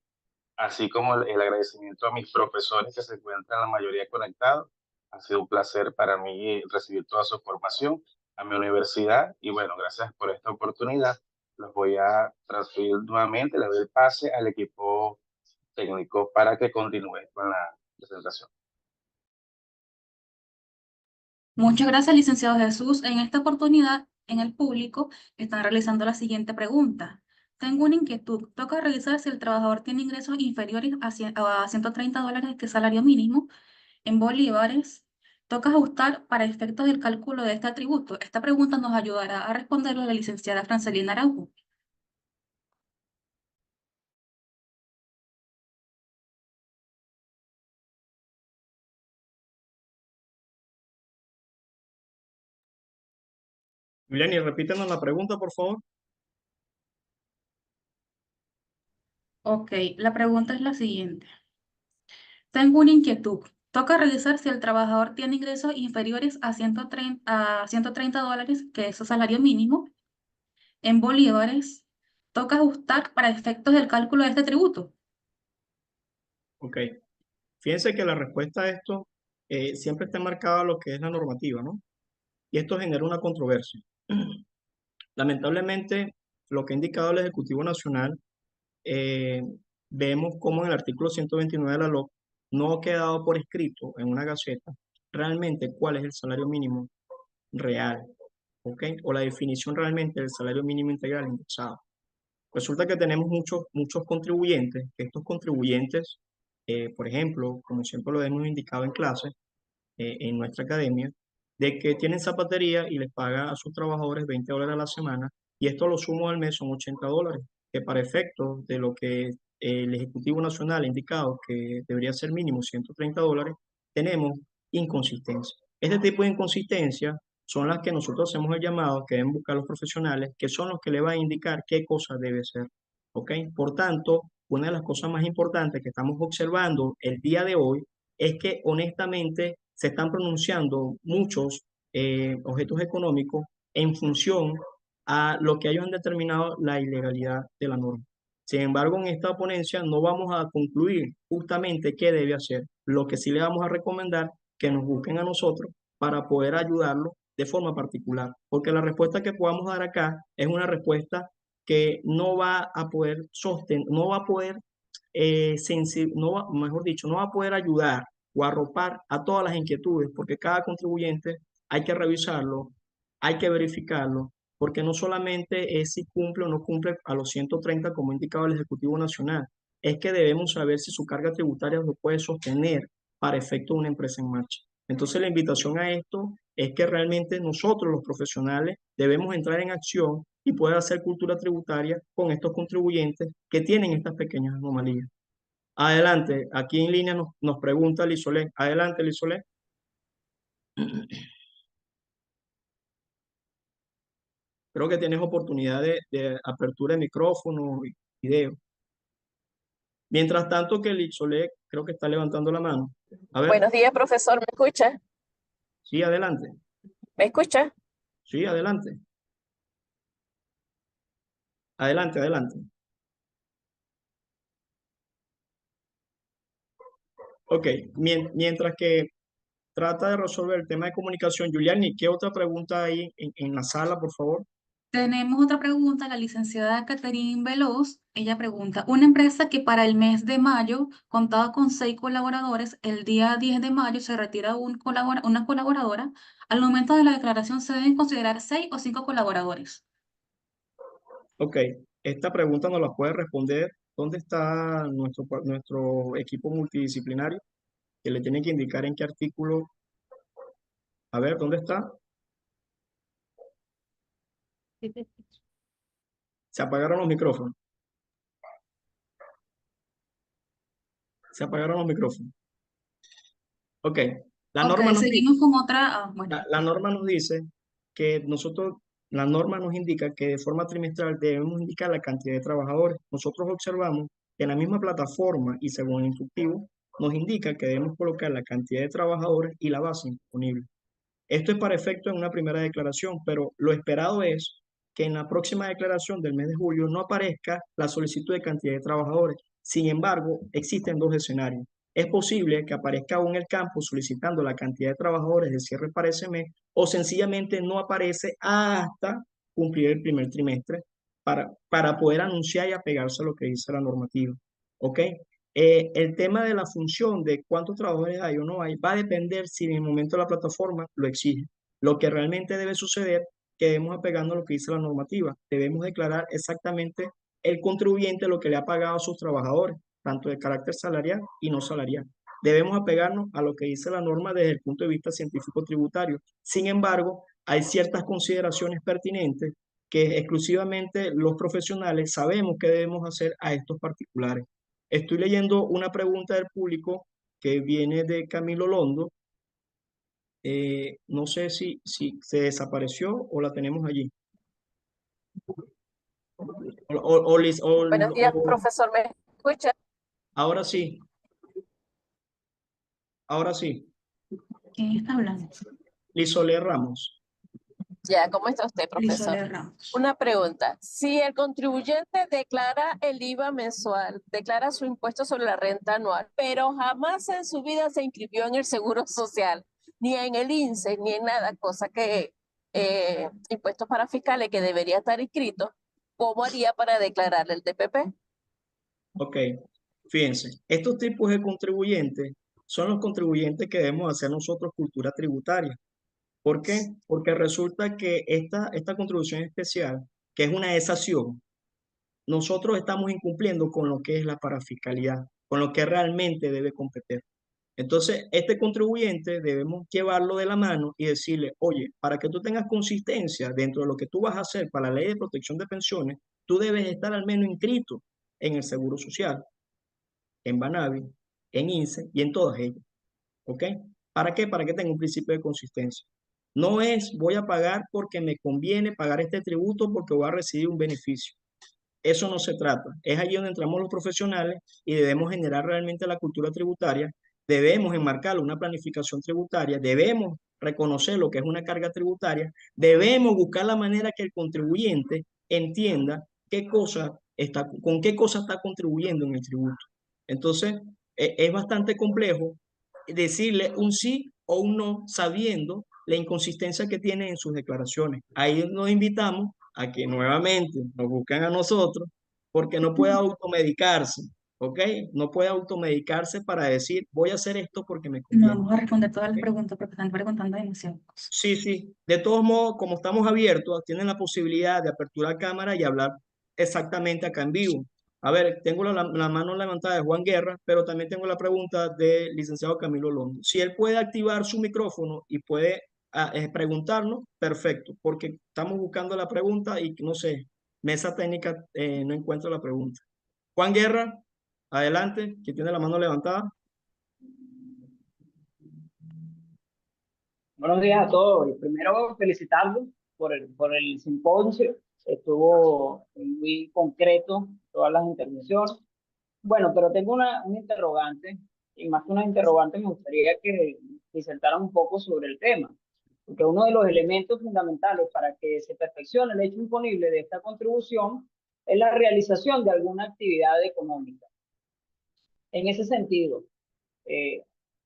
Speaker 8: así como el agradecimiento a mis profesores que se encuentran la mayoría conectados. Ha sido un placer para mí recibir toda su formación a mi universidad y bueno, gracias por esta oportunidad. Los voy a transferir nuevamente, le doy el pase al equipo técnico para que continúe con la presentación.
Speaker 3: Muchas gracias, licenciado Jesús. En esta oportunidad, en el público, están realizando la siguiente pregunta. Tengo una inquietud. Toca revisar si el trabajador tiene ingresos inferiores a $130 que es salario mínimo en bolívares. Toca ajustar para efectos del cálculo de este atributo. Esta pregunta nos ayudará a responderlo la licenciada Francelina Araujo.
Speaker 6: Juliani, repítenos la pregunta, por favor.
Speaker 3: Ok, la pregunta es la siguiente. Tengo una inquietud. Toca revisar si el trabajador tiene ingresos inferiores a $130, que es su salario mínimo, en bolívares. Toca ajustar para efectos del cálculo de este tributo.
Speaker 6: Ok. Fíjense que la respuesta a esto siempre está marcada a lo que es la normativa, ¿no? Y esto genera una controversia. Lamentablemente, lo que ha indicado el Ejecutivo Nacional, vemos como en el artículo 129 de la LOC no ha quedado por escrito en una gaceta realmente cuál es el salario mínimo real, ¿ok? O la definición realmente del salario mínimo integral indexado. Resulta que tenemos muchos contribuyentes, que estos contribuyentes, por ejemplo, como siempre lo hemos indicado en clase, en nuestra academia, de que tienen zapatería y les paga a sus trabajadores $20 a la semana, y esto lo sumo al mes son $80, que para efectos de lo que el Ejecutivo Nacional ha indicado que debería ser mínimo $130, tenemos inconsistencia. Este tipo de inconsistencias son las que nosotros hacemos el llamado, que deben buscar los profesionales, que son los que le van a indicar qué cosa debe ser. ¿Ok? Por tanto, una de las cosas más importantes que estamos observando el día de hoy es que honestamente se están pronunciando muchos objetos económicos en función a lo que ellos han determinado la ilegalidad de la norma. Sin embargo, en esta ponencia no vamos a concluir justamente qué debe hacer. Lo que sí le vamos a recomendar que nos busquen a nosotros para poder ayudarlo de forma particular, porque la respuesta que podamos dar acá es una respuesta que no va a poder sostener, no va a poder mejor dicho, no va a poder ayudar o arropar a todas las inquietudes, porque cada contribuyente hay que revisarlo, hay que verificarlo, porque no solamente es si cumple o no cumple a los 130 como indicaba el Ejecutivo Nacional, es que debemos saber si su carga tributaria lo puede sostener para efecto de una empresa en marcha. Entonces la invitación a esto es que realmente nosotros los profesionales debemos entrar en acción y poder hacer cultura tributaria con estos contribuyentes que tienen estas pequeñas anomalías. Adelante, aquí en línea nos pregunta Lisolé. Adelante, Lisolé. Creo que tienes oportunidad de apertura de micrófono y video. Mientras tanto que Lisolé creo que está levantando la mano. A ver.
Speaker 9: Buenos días, profesor, ¿me escucha?
Speaker 6: Sí, adelante.
Speaker 9: ¿Me escucha?
Speaker 6: Sí, adelante. Adelante, adelante. Ok, mientras que trata de resolver el tema de comunicación, Juliani, ¿qué otra pregunta hay en la sala, por favor?
Speaker 3: Tenemos otra pregunta, la licenciada Catherine Veloz. Ella pregunta, una empresa que para el mes de mayo contaba con 6 colaboradores, el día 10 de mayo se retira una colaboradora. Al momento de la declaración se deben considerar 6 o 5 colaboradores.
Speaker 6: Ok, esta pregunta nos la puede responder. ¿Dónde está nuestro equipo multidisciplinario? Que le tiene que indicar en qué artículo. A ver, ¿dónde está? Se apagaron los micrófonos. Se apagaron los micrófonos. Ok, la
Speaker 3: Ok,
Speaker 6: norma nos dice,
Speaker 3: seguimos con otra. Bueno,
Speaker 6: la norma nos dice que la norma nos indica que de forma trimestral debemos indicar la cantidad de trabajadores. Nosotros observamos que en la misma plataforma y según el instructivo, nos indica que debemos colocar la cantidad de trabajadores y la base disponible. Esto es para efecto en una primera declaración, pero lo esperado es que en la próxima declaración del mes de julio no aparezca la solicitud de cantidad de trabajadores. Sin embargo, existen dos escenarios. Es posible que aparezca aún el campo solicitando la cantidad de trabajadores de cierre para ese mes o sencillamente no aparece hasta cumplir el primer trimestre para poder anunciar y apegarse a lo que dice la normativa. ¿Ok? El tema de la función de cuántos trabajadores hay o no hay va a depender si en el momento de la plataforma lo exige. Lo que realmente debe suceder, que debemos apegarnos a lo que dice la normativa. Debemos declarar exactamente el contribuyente lo que le ha pagado a sus trabajadores, tanto de carácter salarial y no salarial. Debemos apegarnos a lo que dice la norma desde el punto de vista científico tributario. Sin embargo, hay ciertas consideraciones pertinentes que exclusivamente los profesionales sabemos que debemos hacer a estos particulares. Estoy leyendo una pregunta del público que viene de Camilo Londo. No sé si se desapareció o la tenemos allí.
Speaker 9: Buenos días, profesor, ¿me escucha?
Speaker 6: Ahora sí. Ahora sí.
Speaker 3: ¿quién está hablando?
Speaker 6: Lizoler Ramos.
Speaker 9: Ya, ¿cómo está usted, profesor?
Speaker 3: Lizoler Ramos.
Speaker 9: Una pregunta. Si el contribuyente declara el IVA mensual, declara su impuesto sobre la renta anual, pero jamás en su vida se inscribió en el Seguro Social, ni en el INSEE, ni en nada, cosa que impuestos para fiscales que debería estar inscrito, ¿cómo haría para declararle el TPP?
Speaker 6: Ok, fíjense, estos tipos de contribuyentes son los contribuyentes que debemos hacer nosotros cultura tributaria. ¿Por qué? Porque resulta que esta contribución especial, que es una exención, nosotros estamos incumpliendo con lo que es la parafiscalidad, con lo que realmente debe competir. Entonces, este contribuyente debemos llevarlo de la mano y decirle, oye, para que tú tengas consistencia dentro de lo que tú vas a hacer para la ley de protección de pensiones, tú debes estar al menos inscrito en el Seguro Social, en Banavi, en INSEE y en todas ellas. ¿Ok? ¿Para qué? Para que tenga un principio de consistencia. No es voy a pagar porque me conviene pagar este tributo porque voy a recibir un beneficio. Eso no se trata. Es allí donde entramos los profesionales y debemos generar realmente la cultura tributaria. Debemos enmarcar una planificación tributaria. Debemos reconocer lo que es una carga tributaria. Debemos buscar la manera que el contribuyente entienda con qué cosa está contribuyendo en el tributo. Entonces, es bastante complejo decirle un sí o un no sabiendo la inconsistencia que tiene en sus declaraciones. Ahí nos invitamos a que nuevamente nos busquen a nosotros porque no puede automedicarse, ¿ok? No puede automedicarse para decir voy a hacer esto porque me
Speaker 3: No
Speaker 6: conviene.
Speaker 3: vamos a responder todas las
Speaker 6: ¿Ok?
Speaker 3: preguntas porque están preguntando demasiadas cosas.
Speaker 6: Sí, sí. De todos modos, como estamos abiertos, tienen la posibilidad de aperturar cámara y hablar exactamente acá en vivo. A ver, tengo la mano levantada de Juan Guerra, pero también tengo la pregunta del licenciado Camilo Londo. Si él puede activar su micrófono y puede preguntarnos, perfecto, porque estamos buscando la pregunta y no sé, mesa técnica no encuentro la pregunta. Juan Guerra, adelante, que tiene la mano levantada.
Speaker 10: Buenos días a todos. Y primero felicitarlos por el simposio. Estuvo muy concreto todas las intervenciones. Bueno, pero tengo una interrogante, y más que una interrogante me gustaría que disertaran un poco sobre el tema, porque uno de los elementos fundamentales para que se perfeccione el hecho imponible de esta contribución es la realización de alguna actividad económica. En ese sentido,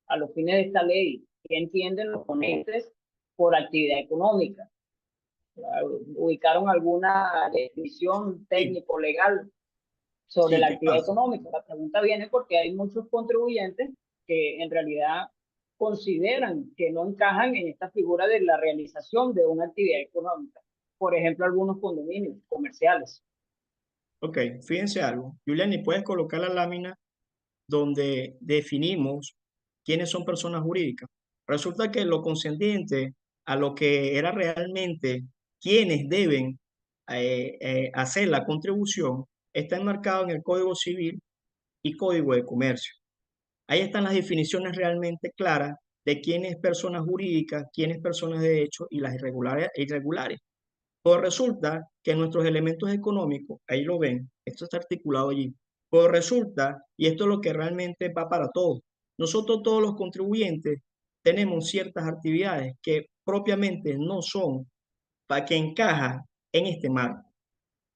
Speaker 10: a los fines de esta ley, ¿qué entienden los ponentes por actividad económica? ¿Ubicaron alguna definición técnico-legal sobre
Speaker 6: Sí,
Speaker 10: la
Speaker 6: ¿qué
Speaker 10: actividad
Speaker 6: pasa?
Speaker 10: económica? La pregunta viene porque hay muchos contribuyentes que en realidad consideran que no encajan en esta figura de la realización de una actividad económica. Por ejemplo, algunos condominios comerciales.
Speaker 6: Ok, fíjense algo. Juliani, ¿puedes colocar la lámina donde definimos quiénes son personas jurídicas? Resulta que lo concerniente a lo que era realmente quienes deben hacer la contribución está enmarcado en el Código Civil y Código de Comercio. Ahí están las definiciones realmente claras de quién es personas jurídicas, quién es personas de derecho y las irregulares. Pues resulta que nuestros elementos económicos, ahí lo ven, esto está articulado allí. Pues resulta, y esto es lo que realmente va para todos, nosotros todos los contribuyentes tenemos ciertas actividades que propiamente no son para que encajan en este marco.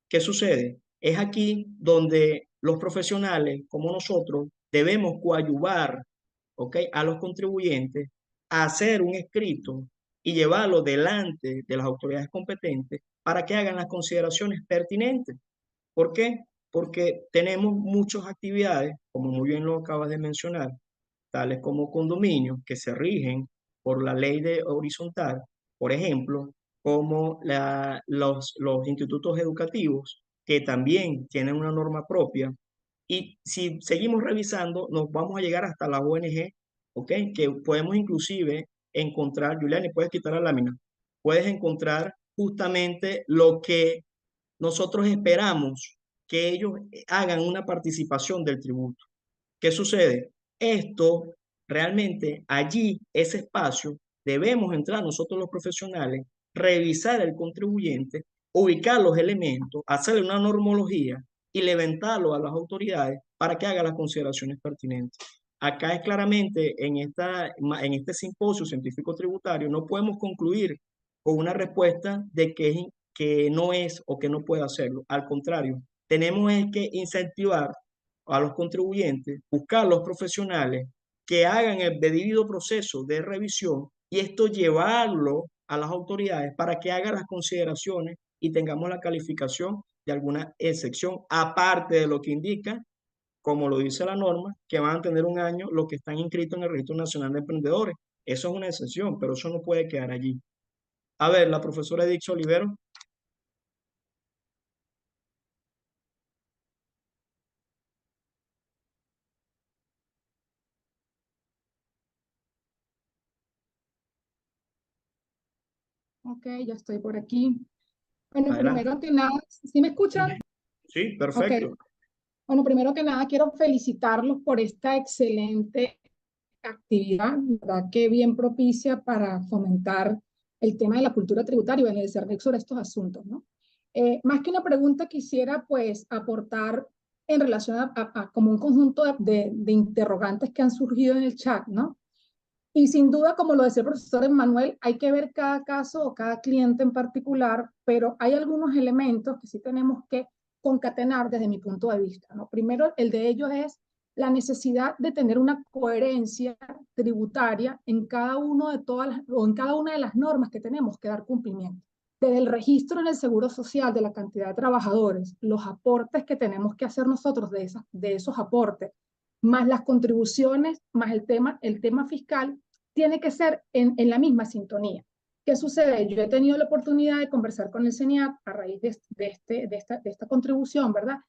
Speaker 6: ¿Qué sucede? Es aquí donde los profesionales como nosotros debemos coadyuvar, ¿ok?, a los contribuyentes a hacer un escrito y llevarlo delante de las autoridades competentes para que hagan las consideraciones pertinentes. ¿Por qué? Porque tenemos muchas actividades, como muy bien lo acabas de mencionar, tales como condominios que se rigen por la ley de horizontal, por ejemplo, como los institutos educativos, que también tienen una norma propia. Y si seguimos revisando, nos vamos a llegar hasta la ONG, ¿ok? Que podemos inclusive encontrar, Juliani, puedes quitar la lámina, puedes encontrar justamente lo que nosotros esperamos que ellos hagan una participación del tributo. ¿Qué sucede? Esto realmente allí, ese espacio, debemos entrar nosotros los profesionales, revisar el contribuyente, ubicar los elementos, hacerle una normología y levantarlo a las autoridades para que haga las consideraciones pertinentes. Acá es claramente en este simposio científico tributario, no podemos concluir con una respuesta de que no es o que no puede hacerlo. Al contrario, tenemos que incentivar a los contribuyentes, buscar los profesionales que hagan el debido proceso de revisión y esto llevarlo a las autoridades para que hagan las consideraciones y tengamos la calificación de alguna excepción, aparte de lo que indica, como lo dice la norma, que van a tener un año los que están inscritos en el Registro Nacional de Emprendedores. Eso es una excepción, pero eso no puede quedar allí. A ver, la profesora Edith Olivero.
Speaker 11: Ok, ya estoy por aquí. Bueno,
Speaker 6: Adelante.
Speaker 11: primero que nada, ¿sí me escuchan?
Speaker 6: Sí,
Speaker 11: Ok.
Speaker 6: perfecto.
Speaker 11: Bueno, primero que nada quiero felicitarlos por esta excelente actividad, ¿verdad? Que bien propicia para fomentar el tema de la cultura tributaria y el discernir sobre estos asuntos, ¿no? Más que una pregunta, quisiera pues aportar en relación a como un conjunto de interrogantes que han surgido en el chat, ¿no? Y sin duda, como lo decía el profesor Emmanuel, hay que ver cada caso o cada cliente en particular, pero hay algunos elementos que sí tenemos que concatenar desde mi punto de vista, ¿no? Primero, el de ellos es la necesidad de tener una coherencia tributaria en cada uno de o en cada una de las normas que tenemos que dar cumplimiento. Desde el registro en el Seguro Social de la cantidad de trabajadores, los aportes que tenemos que hacer nosotros de esos aportes, más las contribuciones, más el tema fiscal, tiene que ser en la misma sintonía. ¿Qué sucede? Yo he tenido la oportunidad de conversar con el CENIAT a raíz de esta contribución, ¿verdad?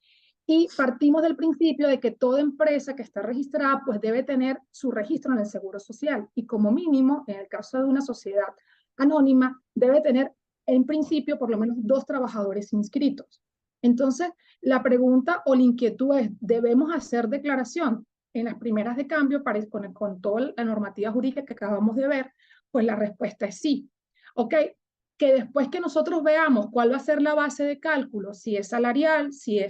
Speaker 11: Y partimos del principio de que toda empresa que está registrada pues debe tener su registro en el Seguro Social y como mínimo, en el caso de una sociedad anónima, debe tener en principio por lo menos 2 trabajadores inscritos. Entonces, la pregunta o la inquietud es, ¿debemos hacer declaración en las primeras de cambio con toda la normativa jurídica que acabamos de ver? Pues la respuesta es sí. ¿Ok? Que después que nosotros veamos cuál va a ser la base de cálculo, si es salarial, si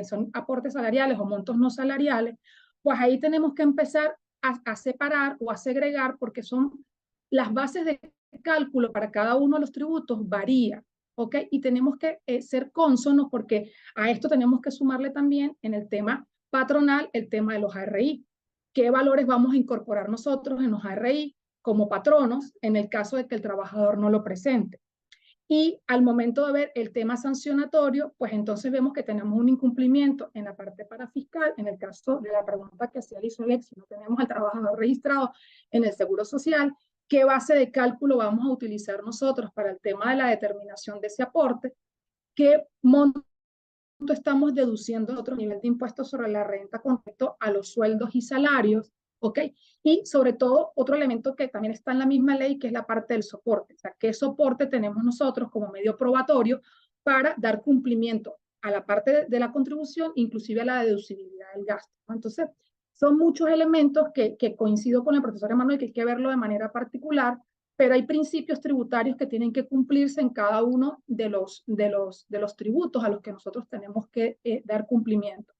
Speaker 11: son aportes salariales o montos no salariales, pues ahí tenemos que empezar a separar o a segregar porque son las bases de cálculo para cada uno de los tributos varía. ¿Ok? Y tenemos que ser cónsonos porque a esto tenemos que sumarle también en el tema patronal el tema de los ARI. ¿Qué valores vamos a incorporar nosotros en los ARI como patronos en el caso de que el trabajador no lo presente? Y al momento de ver el tema sancionatorio, pues entonces vemos que tenemos un incumplimiento en la parte parafiscal. En el caso de la pregunta que hacía Lizolex, si no tenemos al trabajador registrado en el Seguro Social, ¿qué base de cálculo vamos a utilizar nosotros para el tema de la determinación de ese aporte? ¿Qué monto estamos deduciendo de otro nivel de impuestos sobre la renta con respecto a los sueldos y salarios? ¿Ok? Y sobre todo, otro elemento que también está en la misma ley, que es la parte del soporte. O sea, ¿qué soporte tenemos nosotros como medio probatorio para dar cumplimiento a la parte de la contribución, inclusive a la deducibilidad del gasto? ¿No? Entonces, son muchos elementos que coincido con el profesor Emanuel, que hay que verlo de manera particular, pero hay principios tributarios que tienen que cumplirse en cada uno de los tributos a los que nosotros tenemos que dar cumplimiento.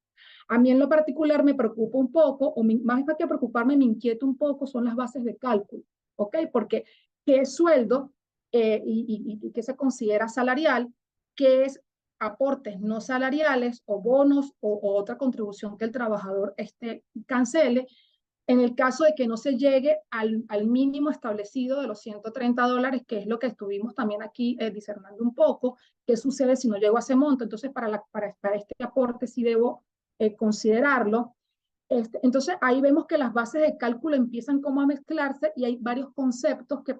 Speaker 11: A mí en lo particular me preocupa un poco, o más que preocuparme, me inquieta un poco, son las bases de cálculo, ¿ok? Porque qué es sueldo y qué se considera salarial, qué es aportes no salariales o bonos o otra contribución que el trabajador cancele, en el caso de que no se llegue al mínimo establecido de los $130, que es lo que estuvimos también aquí discernando un poco, qué sucede si no llego a ese monto. Entonces, para este aporte sí debo considerarlo. Entonces, ahí vemos que las bases de cálculo empiezan como a mezclarse y hay varios conceptos que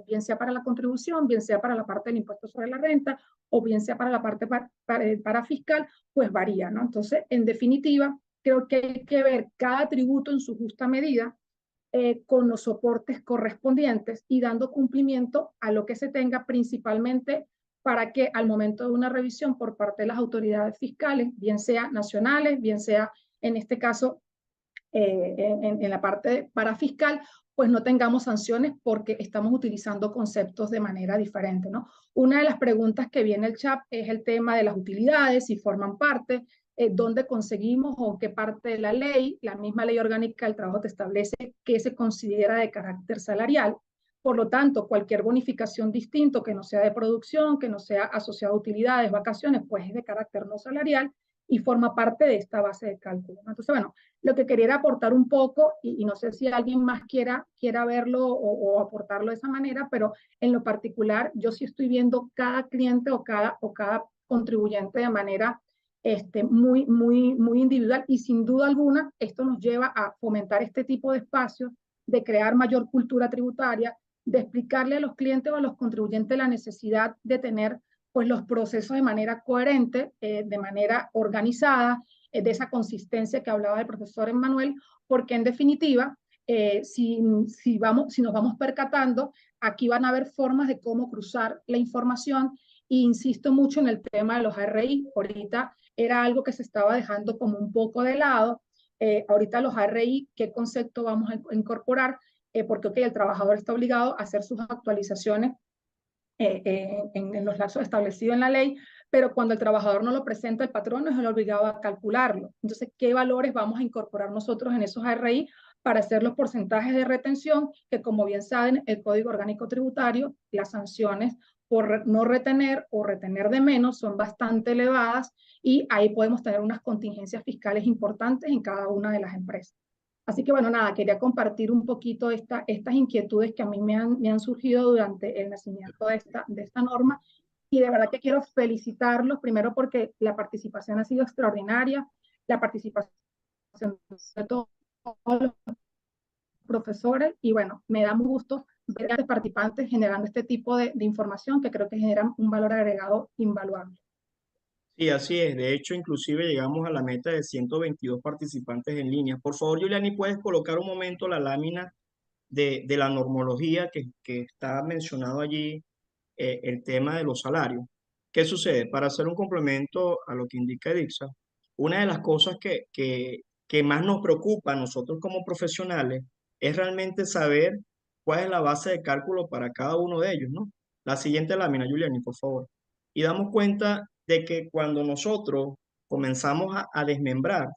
Speaker 11: bien sea para la contribución, bien sea para la parte del impuesto sobre la renta o bien sea para la parte para fiscal, pues varía, ¿no? Entonces, en definitiva, creo que hay que ver cada tributo en su justa medida con los soportes correspondientes y dando cumplimiento a lo que se tenga, principalmente para que al momento de una revisión por parte de las autoridades fiscales, bien sea nacionales, bien sea en este caso en la parte parafiscal, pues no tengamos sanciones porque estamos utilizando conceptos de manera diferente, ¿no? Una de las preguntas que viene el chat es el tema de las utilidades, si forman parte, dónde conseguimos o qué parte de la ley. La misma ley orgánica del trabajo te establece qué se considera de carácter salarial. Por lo tanto, cualquier bonificación distinto que no sea de producción, que no sea asociada a utilidades, vacaciones, pues es de carácter no salarial y forma parte de esta base de cálculo, ¿no? Entonces, bueno, lo que quería era aportar un poco, y no sé si alguien más quiera verlo o aportarlo de esa manera, pero en lo particular yo sí estoy viendo cada cliente o cada contribuyente de manera muy individual, y sin duda alguna esto nos lleva a fomentar este tipo de espacios, de crear mayor cultura tributaria, de explicarle a los clientes o a los contribuyentes la necesidad de tener pues los procesos de manera coherente, de manera organizada, de esa consistencia que hablaba el profesor Emanuel, porque en definitiva, si nos vamos percatando, aquí van a haber formas de cómo cruzar la información, e insisto mucho en el tema de los ARI. Ahorita era algo que se estaba dejando como un poco de lado. Ahorita los ARI, ¿qué concepto vamos a incorporar? Porque el trabajador está obligado a hacer sus actualizaciones en los lazos establecidos en la ley, pero cuando el trabajador no lo presenta, el patrón no es el obligado a calcularlo. Entonces, ¿qué valores vamos a incorporar nosotros en esos ARI para hacer los porcentajes de retención? Que, como bien saben, el Código Orgánico Tributario, las sanciones por no retener o retener de menos son bastante elevadas, y ahí podemos tener unas contingencias fiscales importantes en cada una de las empresas. Así que bueno, nada, quería compartir un poquito estas inquietudes que a mí me han surgido durante el nacimiento de esta norma, y de verdad que quiero felicitarlos primero porque la participación ha sido extraordinaria, la participación de todos los profesores, y bueno, me da mucho gusto ver a los participantes generando este tipo de información que creo que generan un valor agregado invaluable.
Speaker 6: Sí, así es. De hecho, inclusive llegamos a la meta de 122 participantes en línea. Por favor, Juliani, ¿puedes colocar un momento la lámina de la normología que está mencionado allí, el tema de los salarios? ¿Qué sucede? Para hacer un complemento a lo que indica Edixa, una de las cosas que más nos preocupa a nosotros como profesionales es realmente saber cuál es la base de cálculo para cada uno de ellos, ¿no? La siguiente lámina, Juliani, por favor. Y damos cuenta de que cuando nosotros comenzamos a desmembrar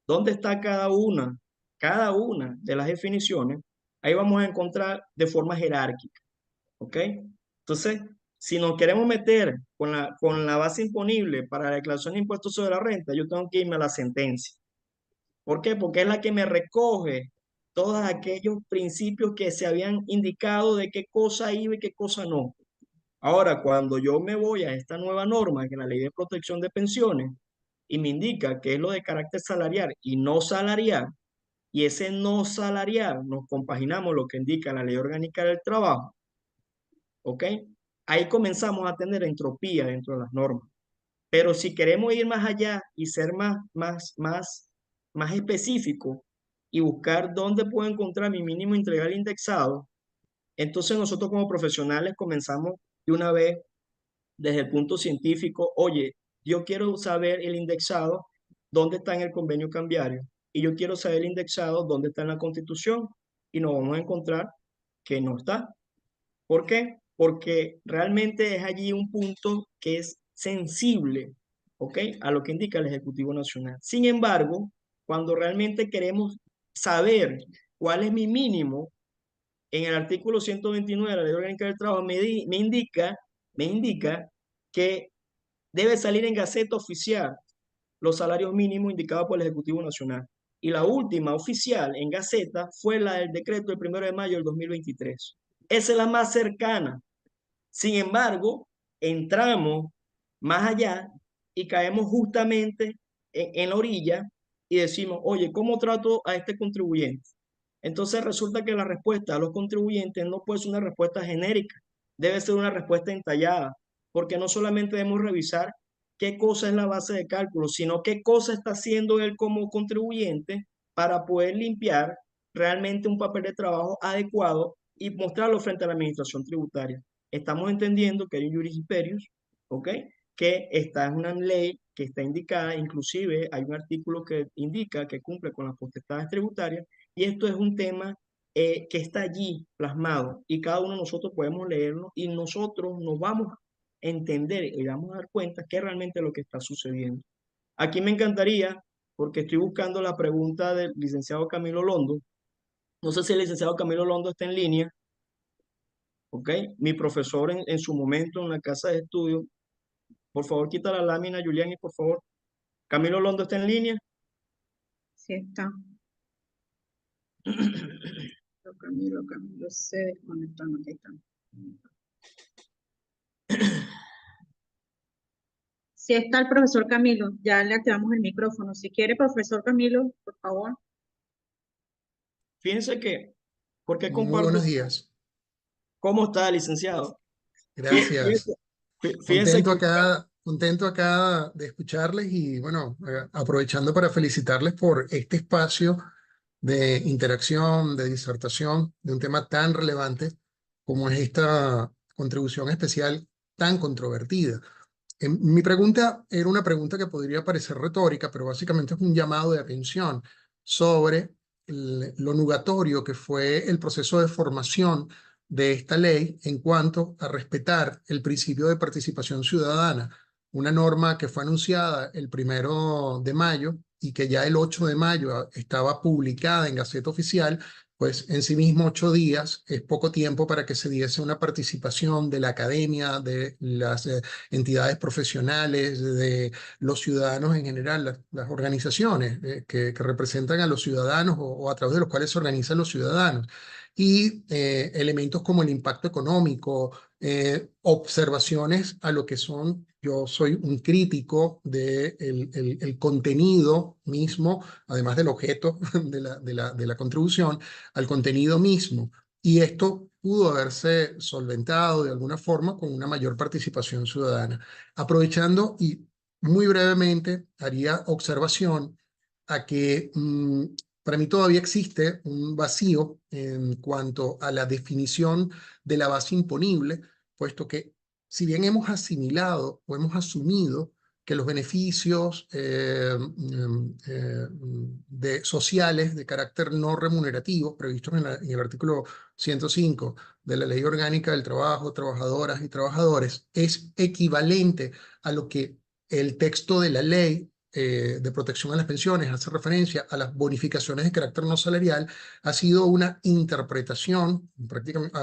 Speaker 6: dónde está cada una de las definiciones, ahí vamos a encontrar de forma jerárquica, ¿ok? Entonces, si nos queremos meter con la base imponible para la declaración de impuestos sobre la renta, yo tengo que irme a la sentencia. ¿Por qué? Porque es la que me recoge todos aquellos principios que se habían indicado de qué cosa iba y qué cosa no. Ahora, cuando yo me voy a esta nueva norma, que es la Ley de Protección de Pensiones, y me indica que es lo de carácter salarial y no salarial, y ese no salarial nos compaginamos lo que indica la Ley Orgánica del Trabajo, ¿ok? Ahí comenzamos a tener entropía dentro de las normas. Pero si queremos ir más allá y ser más específico y buscar dónde puedo encontrar mi mínimo integral indexado, entonces nosotros como profesionales comenzamos de una vez desde el punto científico. Oye, yo quiero saber el indexado, dónde está en el convenio cambiario, y yo quiero saber el indexado, dónde está en la Constitución, y nos vamos a encontrar que no está. ¿Por qué? Porque realmente es allí un punto que es sensible, ¿ok? A lo que indica el Ejecutivo Nacional. Sin embargo, cuando realmente queremos saber cuál es mi mínimo, en el artículo 129 de la Ley Orgánica del Trabajo me indica que debe salir en Gaceta Oficial los salarios mínimos indicados por el Ejecutivo Nacional. Y la última oficial en Gaceta fue la del decreto del 1 de mayo del 2023. Esa es la más cercana. Sin embargo, entramos más allá y caemos justamente en la orilla y decimos, oye, ¿cómo trato a este contribuyente? Entonces resulta que la respuesta a los contribuyentes no puede ser una respuesta genérica, debe ser una respuesta entallada, porque no solamente debemos revisar qué cosa es la base de cálculo, sino qué cosa está haciendo él como contribuyente para poder limpiar realmente un papel de trabajo adecuado y mostrarlo frente a la administración tributaria. Estamos entendiendo que hay un juris imperius, ¿ok? Que esta es una ley que está indicada, inclusive hay un artículo que indica que cumple con las potestades tributarias, y esto es un tema que está allí plasmado, y cada uno de nosotros podemos leerlo y nosotros nos vamos a entender y vamos a dar cuenta qué realmente es lo que está sucediendo. Aquí me encantaría, porque estoy buscando la pregunta del licenciado Camilo Londo. No sé si el licenciado Camilo Londo está en línea. ¿Ok? Mi profesor en su momento en la casa de estudio. Por favor, quita la lámina, Julián, por favor. Camilo Londo está en línea.
Speaker 12: Sí está. Camilo se desconectó, no está. Sí está el profesor Camilo, ya le activamos el micrófono. Si quiere, profesor Camilo, por favor.
Speaker 6: Fíjense que, porque
Speaker 13: Muy buenos días.
Speaker 6: ¿Cómo está, licenciado?
Speaker 13: Gracias.
Speaker 6: Fíjense
Speaker 13: contento acá de escucharles y bueno, aprovechando para felicitarles por este espacio de interacción, de disertación, de un tema tan relevante como es esta contribución especial tan controvertida. Mi pregunta era una pregunta que podría parecer retórica, pero básicamente es un llamado de atención sobre lo nugatorio que fue el proceso de formación de esta ley en cuanto a respetar el principio de participación ciudadana, una norma que fue anunciada el 1 de mayo y que ya el 8 de mayo estaba publicada en Gaceta Oficial. Pues en sí mismo 8 días es poco tiempo para que se diese una participación de la academia, de las entidades profesionales, de los ciudadanos en general, las organizaciones que representan a los ciudadanos o a través de los cuales se organizan los ciudadanos. Y elementos como el impacto económico, observaciones a lo que son, yo soy un crítico del contenido mismo, además del objeto de la contribución, al contenido mismo. Y esto pudo haberse solventado de alguna forma con una mayor participación ciudadana. Aprovechando y muy brevemente haría observación a que para mí todavía existe un vacío en cuanto a la definición de la base imponible, puesto que si bien hemos asimilado o hemos asumido que los beneficios sociales de carácter no remunerativo previstos en el artículo 105 de la Ley Orgánica del Trabajo, Trabajadoras y Trabajadores, es equivalente a lo que el texto de la ley de protección a las pensiones hace referencia a las bonificaciones de carácter no salarial, ha sido una interpretación prácticamente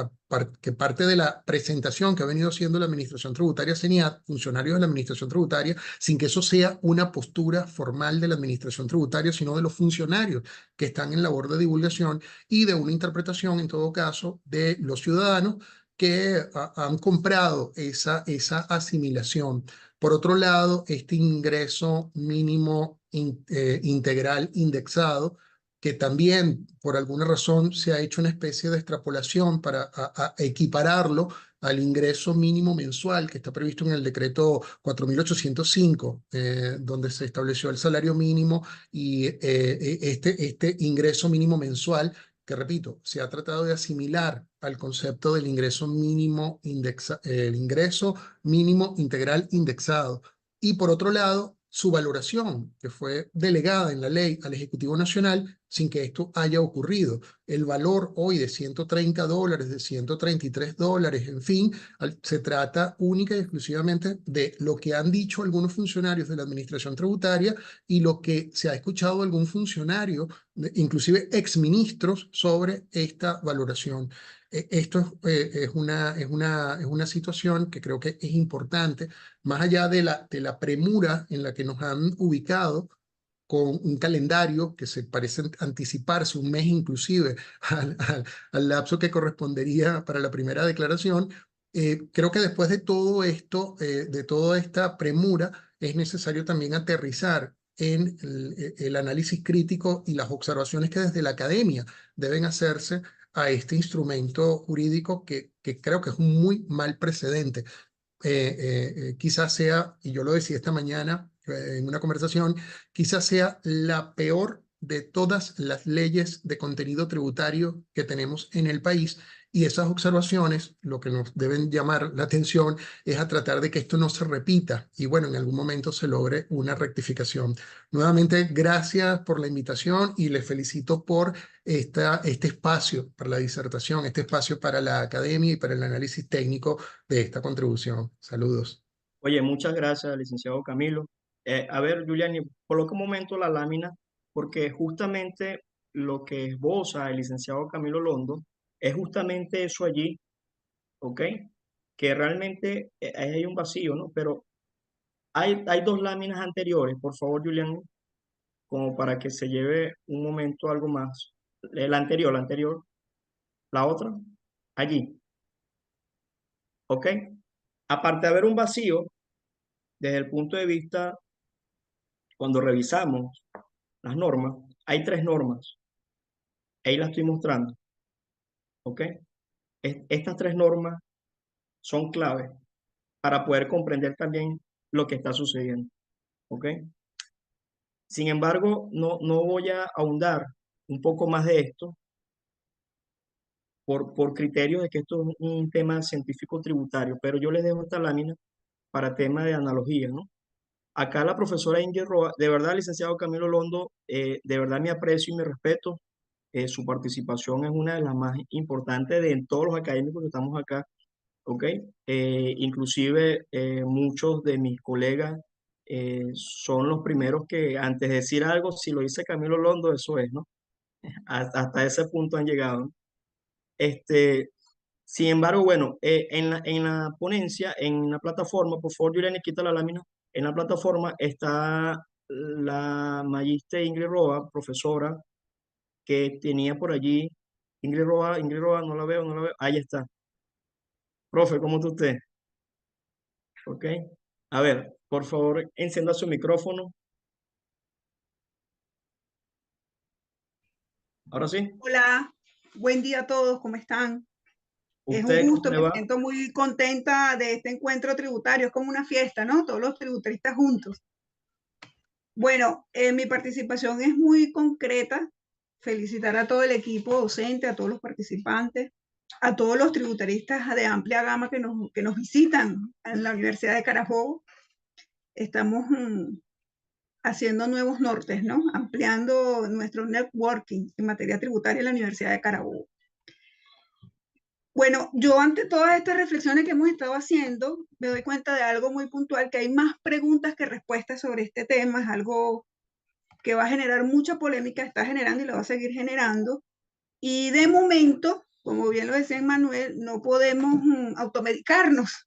Speaker 13: que parte de la presentación que ha venido haciendo la Administración Tributaria CENIAT, funcionarios de la Administración Tributaria, sin que eso sea una postura formal de la Administración Tributaria, sino de los funcionarios que están en labor de divulgación y de una interpretación, en todo caso, de los ciudadanos que han comprado esa asimilación. Por otro lado, este ingreso mínimo integral indexado, que también por alguna razón se ha hecho una especie de extrapolación para equipararlo al ingreso mínimo mensual que está previsto en el decreto 4.805, donde se estableció el salario mínimo y este ingreso mínimo mensual, que repito, se ha tratado de asimilar al concepto del ingreso mínimo el ingreso mínimo integral indexado. Y por otro lado, su valoración, que fue delegada en la ley al Ejecutivo Nacional sin que esto haya ocurrido. El valor hoy de $130, de $133, en fin, se trata única y exclusivamente de lo que han dicho algunos funcionarios de la Administración Tributaria y lo que se ha escuchado de algún funcionario, inclusive exministros, sobre esta valoración. Esto es una situación que creo que es importante, más allá de la premura en la que nos han ubicado, con un calendario que se parece anticiparse un mes inclusive al lapso que correspondería para la primera declaración. Creo que después de todo esto, de toda esta premura, es necesario también aterrizar en el análisis crítico y las observaciones que desde la academia deben hacerse a este instrumento jurídico que creo que es un muy mal precedente. Quizás sea, y yo lo decía esta mañana en una conversación, quizás sea la peor de todas las leyes de contenido tributario que tenemos en el país. Y esas observaciones, lo que nos deben llamar la atención es a tratar de que esto no se repita y bueno, en algún momento se logre una rectificación. Nuevamente, gracias por la invitación y les felicito por este espacio para la disertación, este espacio para la academia y para el análisis técnico de esta contribución. Saludos.
Speaker 6: Oye, muchas gracias, licenciado Camilo. A ver, Julián, coloca un momento la lámina, porque justamente lo que esboza el licenciado Camilo Londo es justamente eso allí, ¿ok? Que realmente ahí hay un vacío, ¿no? Pero hay dos láminas anteriores, por favor, Julián, como para que se lleve un momento algo más. La anterior, la otra, allí, ¿ok? Aparte de haber un vacío, desde el punto de vista, cuando revisamos las normas, hay 3 normas. Ahí las estoy mostrando, ¿ok? Estas 3 normas son claves para poder comprender también lo que está sucediendo, ¿ok? Sin embargo, no voy a ahondar un poco más de esto por criterios de que esto es un tema científico tributario, pero yo les dejo esta lámina para tema de analogía, ¿no? Acá la profesora Ingrid Roa, de verdad, licenciado Camilo Londo, de verdad mi aprecio y mi respeto. Su participación es una de las más importantes de todos los académicos que estamos acá, ¿ok? Inclusive muchos de mis colegas son los primeros que antes de decir algo, si lo dice Camilo Londo, eso es, ¿no? Hasta ese punto han llegado, ¿no? Sin embargo, bueno, en la ponencia, en la plataforma, por favor, Julián, quita la lámina. En la plataforma está la magíster Ingrid Roa, profesora, que tenía por allí. Ingrid Roa, no la veo, ahí está. Profe, ¿cómo está usted? Ok. A ver, por favor, encienda su micrófono. Ahora sí.
Speaker 14: Hola, buen día a todos, ¿cómo están? Es
Speaker 6: ¿Usted
Speaker 14: un gusto,
Speaker 6: cómo le
Speaker 14: me
Speaker 6: va?
Speaker 14: siento muy contenta de este encuentro tributario, es como una fiesta, ¿no? Todos los tributaristas juntos. Bueno, mi participación es muy concreta. Felicitar a todo el equipo docente, a todos los participantes, a todos los tributaristas de amplia gama que nos visitan en la Universidad de Carabobo. Estamos haciendo nuevos nortes, ¿no? Ampliando nuestro networking en materia tributaria en la Universidad de Carabobo. Bueno, yo ante todas estas reflexiones que hemos estado haciendo, me doy cuenta de algo muy puntual, que hay más preguntas que respuestas sobre este tema. Es algo que va a generar mucha polémica, está generando y lo va a seguir generando. Y de momento, como bien lo decía Manuel, no podemos automedicarnos.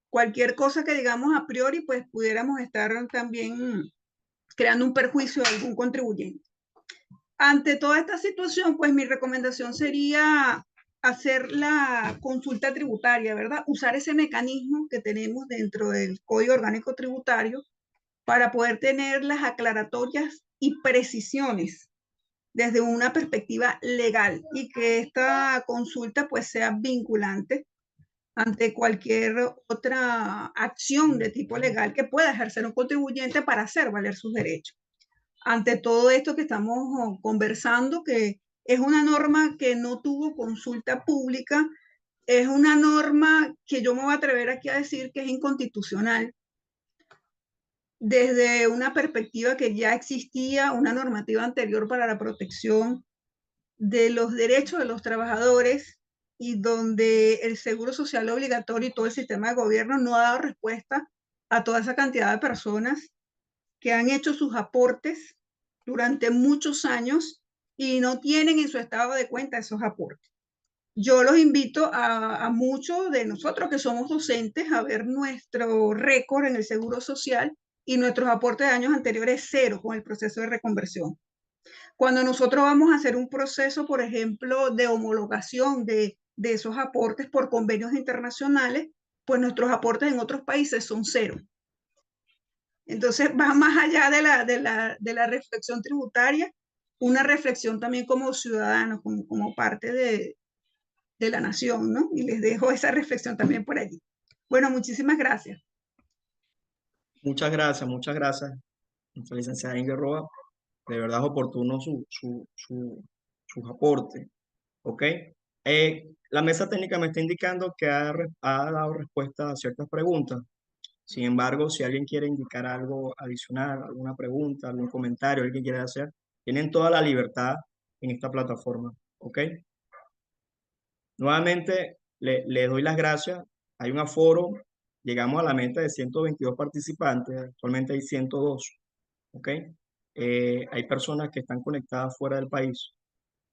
Speaker 14: Cualquier cosa que digamos a priori, pues pudiéramos estar también creando un perjuicio a algún contribuyente. Ante toda esta situación, pues mi recomendación sería hacer la consulta tributaria, ¿verdad? Usar ese mecanismo que tenemos dentro del Código Orgánico Tributario para poder tener las aclaratorias y precisiones desde una perspectiva legal y que esta consulta pues sea vinculante ante cualquier otra acción de tipo legal que pueda ejercer un contribuyente para hacer valer sus derechos. Ante todo esto que estamos conversando, que es una norma que no tuvo consulta pública, es una norma que yo me voy a atrever aquí a decir que es inconstitucional, desde una perspectiva que ya existía una normativa anterior para la protección de los derechos de los trabajadores y donde el seguro social obligatorio y todo el sistema de gobierno no ha dado respuesta a toda esa cantidad de personas que han hecho sus aportes durante muchos años y no tienen en su estado de cuenta esos aportes. Yo los invito a muchos de nosotros que somos docentes a ver nuestro récord en el seguro social y nuestros aportes de años anteriores cero con el proceso de reconversión. Cuando nosotros vamos a hacer un proceso, por ejemplo, de homologación de esos aportes por convenios internacionales, pues nuestros aportes en otros países son cero. Entonces va más allá de la reflexión tributaria, una reflexión también como ciudadanos, como parte de la nación, ¿no? Y les dejo esa reflexión también por allí. Bueno, muchísimas gracias.
Speaker 6: Muchas gracias, nuestra licenciada Ingrid Roa. De verdad es oportuno sus aportes, ¿ok? La mesa técnica me está indicando que ha dado respuesta a ciertas preguntas. Sin embargo, si alguien quiere indicar algo adicional, alguna pregunta, algún comentario, alguien quiere hacer, tienen toda la libertad en esta plataforma, ¿ok? Nuevamente, le doy las gracias. Hay un aforo, llegamos a la meta de 122 participantes, actualmente hay 102, ¿ok? Hay personas que están conectadas fuera del país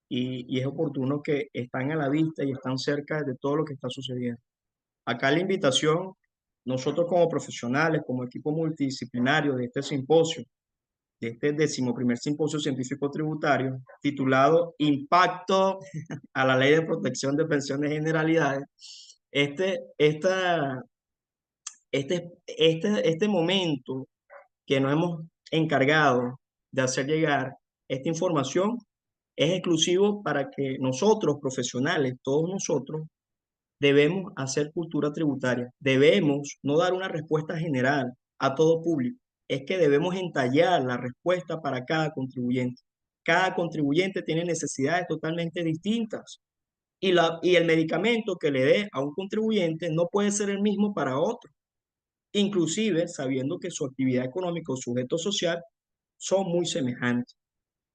Speaker 6: y es oportuno que están a la vista y están cerca de todo lo que está sucediendo. Acá la invitación, nosotros como profesionales, como equipo multidisciplinario de este simposio, de este 11º simposio científico tributario, titulado Impacto a la Ley de Protección de Pensiones y Generalidades, este momento que nos hemos encargado de hacer llegar esta información es exclusivo para que nosotros, profesionales, todos nosotros, debemos hacer cultura tributaria. Debemos no dar una respuesta general a todo público. Es que debemos entallar la respuesta para cada contribuyente. Cada contribuyente tiene necesidades totalmente distintas. Y el medicamento que le dé a un contribuyente no puede ser el mismo para otro. Inclusive sabiendo que su actividad económica o sujeto social son muy semejantes.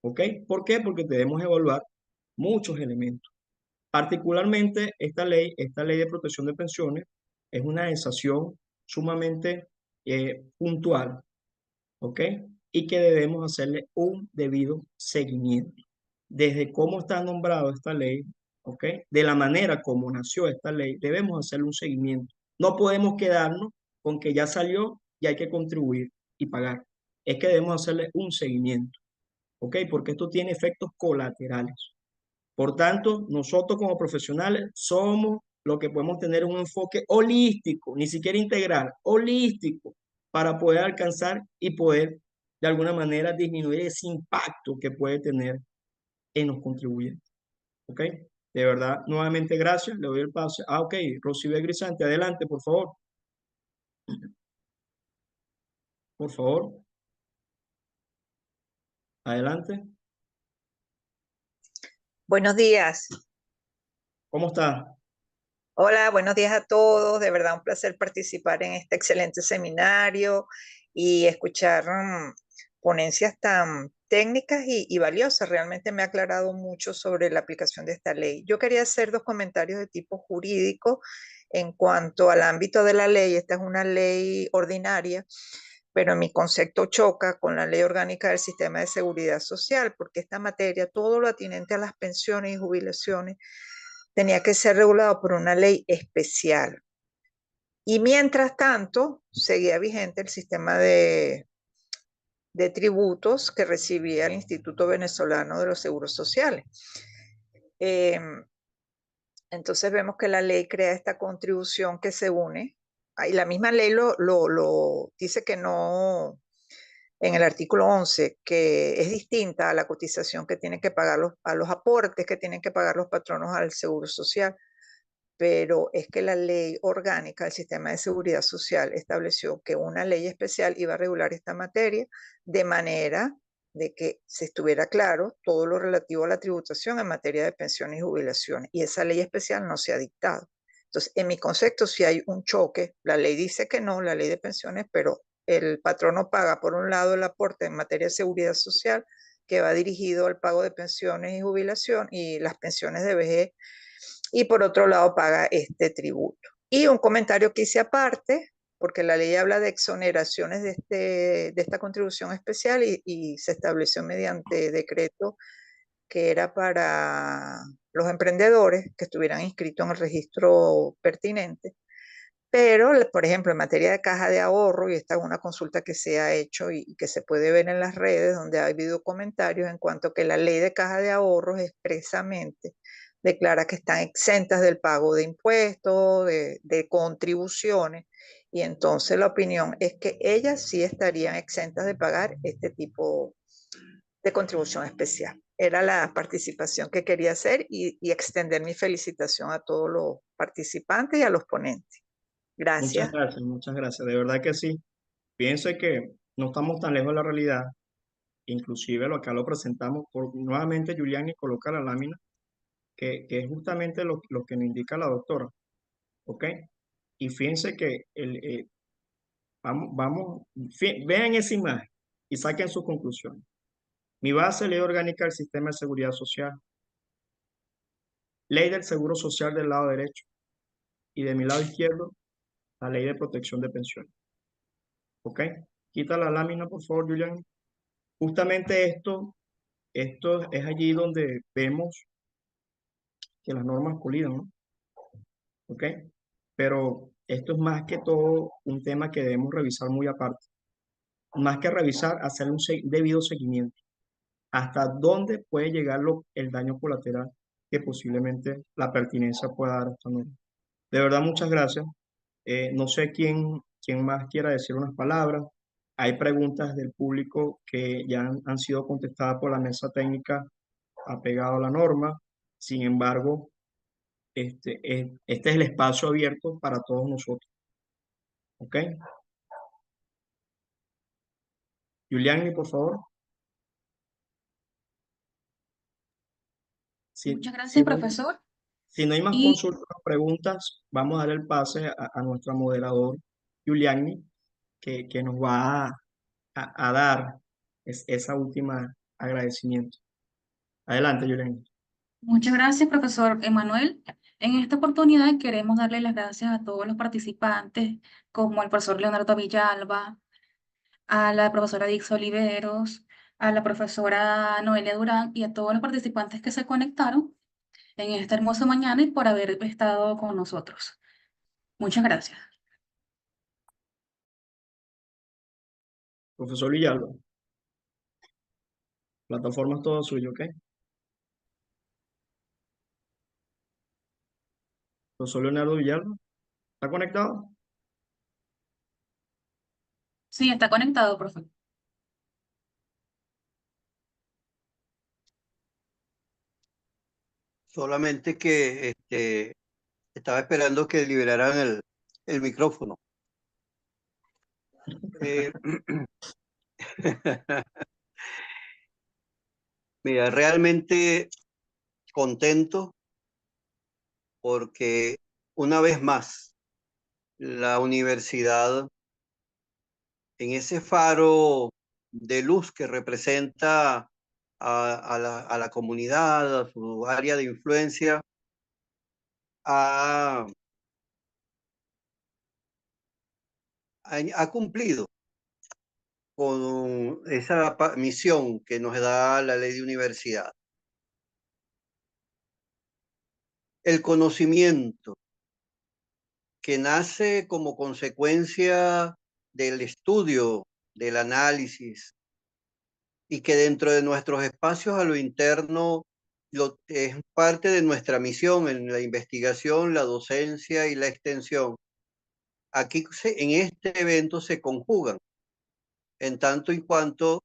Speaker 6: ¿Ok? ¿Por qué? Porque debemos evaluar muchos elementos. Particularmente esta ley de protección de pensiones, es una excepción sumamente puntual, ¿ok? Y que debemos hacerle un debido seguimiento. Desde cómo está nombrado esta ley, ¿ok? De la manera como nació esta ley, debemos hacerle un seguimiento. No podemos quedarnos con que ya salió y hay que contribuir y pagar. Es que debemos hacerle un seguimiento, ¿ok? Porque esto tiene efectos colaterales. Por tanto, nosotros como profesionales somos lo que podemos tener un enfoque holístico, ni siquiera integral, holístico, para poder alcanzar y poder de alguna manera disminuir ese impacto que puede tener en los contribuyentes. ¿Ok? De verdad, nuevamente gracias, le doy el pase. Ok, Rosibel Grisante, adelante, por favor. Por favor. Adelante.
Speaker 15: Buenos días.
Speaker 6: ¿Cómo está?
Speaker 15: Hola, buenos días a todos. De verdad un placer participar en este excelente seminario y escuchar ponencias tan técnicas y valiosas. Realmente me ha aclarado mucho sobre la aplicación de esta ley. Yo quería hacer dos comentarios de tipo jurídico en cuanto al ámbito de la ley. Esta es una ley ordinaria, pero en mi concepto choca con la Ley Orgánica del Sistema de Seguridad Social, porque esta materia, todo lo atinente a las pensiones y jubilaciones, tenía que ser regulado por una ley especial. Y mientras tanto, seguía vigente el sistema de tributos que recibía el Instituto Venezolano de los Seguros Sociales. Entonces vemos que la ley crea esta contribución que se une, y la misma ley lo dice que no, en el artículo 11, que es distinta a la cotización que tienen que pagar a los aportes que tienen que pagar los patronos al Seguro Social, pero es que la ley orgánica del Sistema de Seguridad Social estableció que una ley especial iba a regular esta materia de manera de que se estuviera claro todo lo relativo a la tributación en materia de pensiones y jubilaciones, y esa ley especial no se ha dictado. Entonces, en mi concepto, si hay un choque, la ley dice que no, la ley de pensiones, pero el patrono paga por un lado el aporte en materia de seguridad social que va dirigido al pago de pensiones y jubilación y las pensiones de vejez, y por otro lado paga este tributo. Y un comentario que hice aparte, porque la ley habla de exoneraciones de esta contribución especial y se estableció mediante decreto que era para los emprendedores que estuvieran inscritos en el registro pertinente. Pero, por ejemplo, en materia de caja de ahorro, y esta es una consulta que se ha hecho y que se puede ver en las redes, donde ha habido comentarios en cuanto a que la ley de caja de ahorros expresamente declara que están exentas del pago de impuestos, de contribuciones, y entonces la opinión es que ellas sí estarían exentas de pagar este tipo de contribución especial. Era la participación que quería hacer y extender mi felicitación a todos los participantes y a los ponentes. Gracias.
Speaker 6: Muchas gracias. De verdad que sí. Piense que no estamos tan lejos de la realidad. Inclusive acá lo presentamos nuevamente. Giuliani coloca la lámina, que es justamente lo que nos indica la doctora. ¿Ok? Y fíjense que vean esa imagen y saquen sus conclusiones. Mi base, ley orgánica del sistema de seguridad social. Ley del seguro social del lado derecho. Y de mi lado izquierdo, la ley de protección de pensiones. ¿Ok? Quita la lámina, por favor, Giuliani. Justamente esto es allí donde vemos que las normas colidan, ¿no? ¿Ok? Pero esto es más que todo un tema que debemos revisar muy aparte. Más que revisar, hacer un debido seguimiento. Hasta dónde puede llegar el daño colateral que posiblemente la pertinencia pueda dar a esta norma. De verdad, muchas gracias. No sé quién más quiera decir unas palabras. Hay preguntas del público que ya han sido contestadas por la mesa técnica apegado a la norma. Sin embargo, este es el espacio abierto para todos nosotros. ¿Ok? Giuliani, por favor.
Speaker 3: Muchas gracias, profesor.
Speaker 6: Si no hay más consultas o preguntas, vamos a dar el pase a nuestra moderador, Giuliani, que nos va a dar esa última agradecimiento. Adelante, Giuliani.
Speaker 3: Muchas gracias, profesor Emanuel. En esta oportunidad queremos darle las gracias a todos los participantes, como el profesor Leonardo Villalba, a la profesora Dix Oliveros, a la profesora Noelia Durán y a todos los participantes que se conectaron en esta hermosa mañana y por haber estado con nosotros. Muchas gracias.
Speaker 6: Profesor Villalba, plataforma es todo suyo, ¿ok? Profesor Leonardo Villalba, ¿está conectado?
Speaker 3: Sí, está conectado, profesor.
Speaker 16: Solamente que estaba esperando que liberaran el micrófono. Mira, realmente contento porque una vez más la universidad, en ese faro de luz que representa a la comunidad, a su área de influencia, ha cumplido con esa misión que nos da la ley de universidad. El conocimiento que nace como consecuencia del estudio, del análisis, y que dentro de nuestros espacios a lo interno es parte de nuestra misión en la investigación, la docencia y la extensión. Aquí en este evento se conjugan, en tanto y cuanto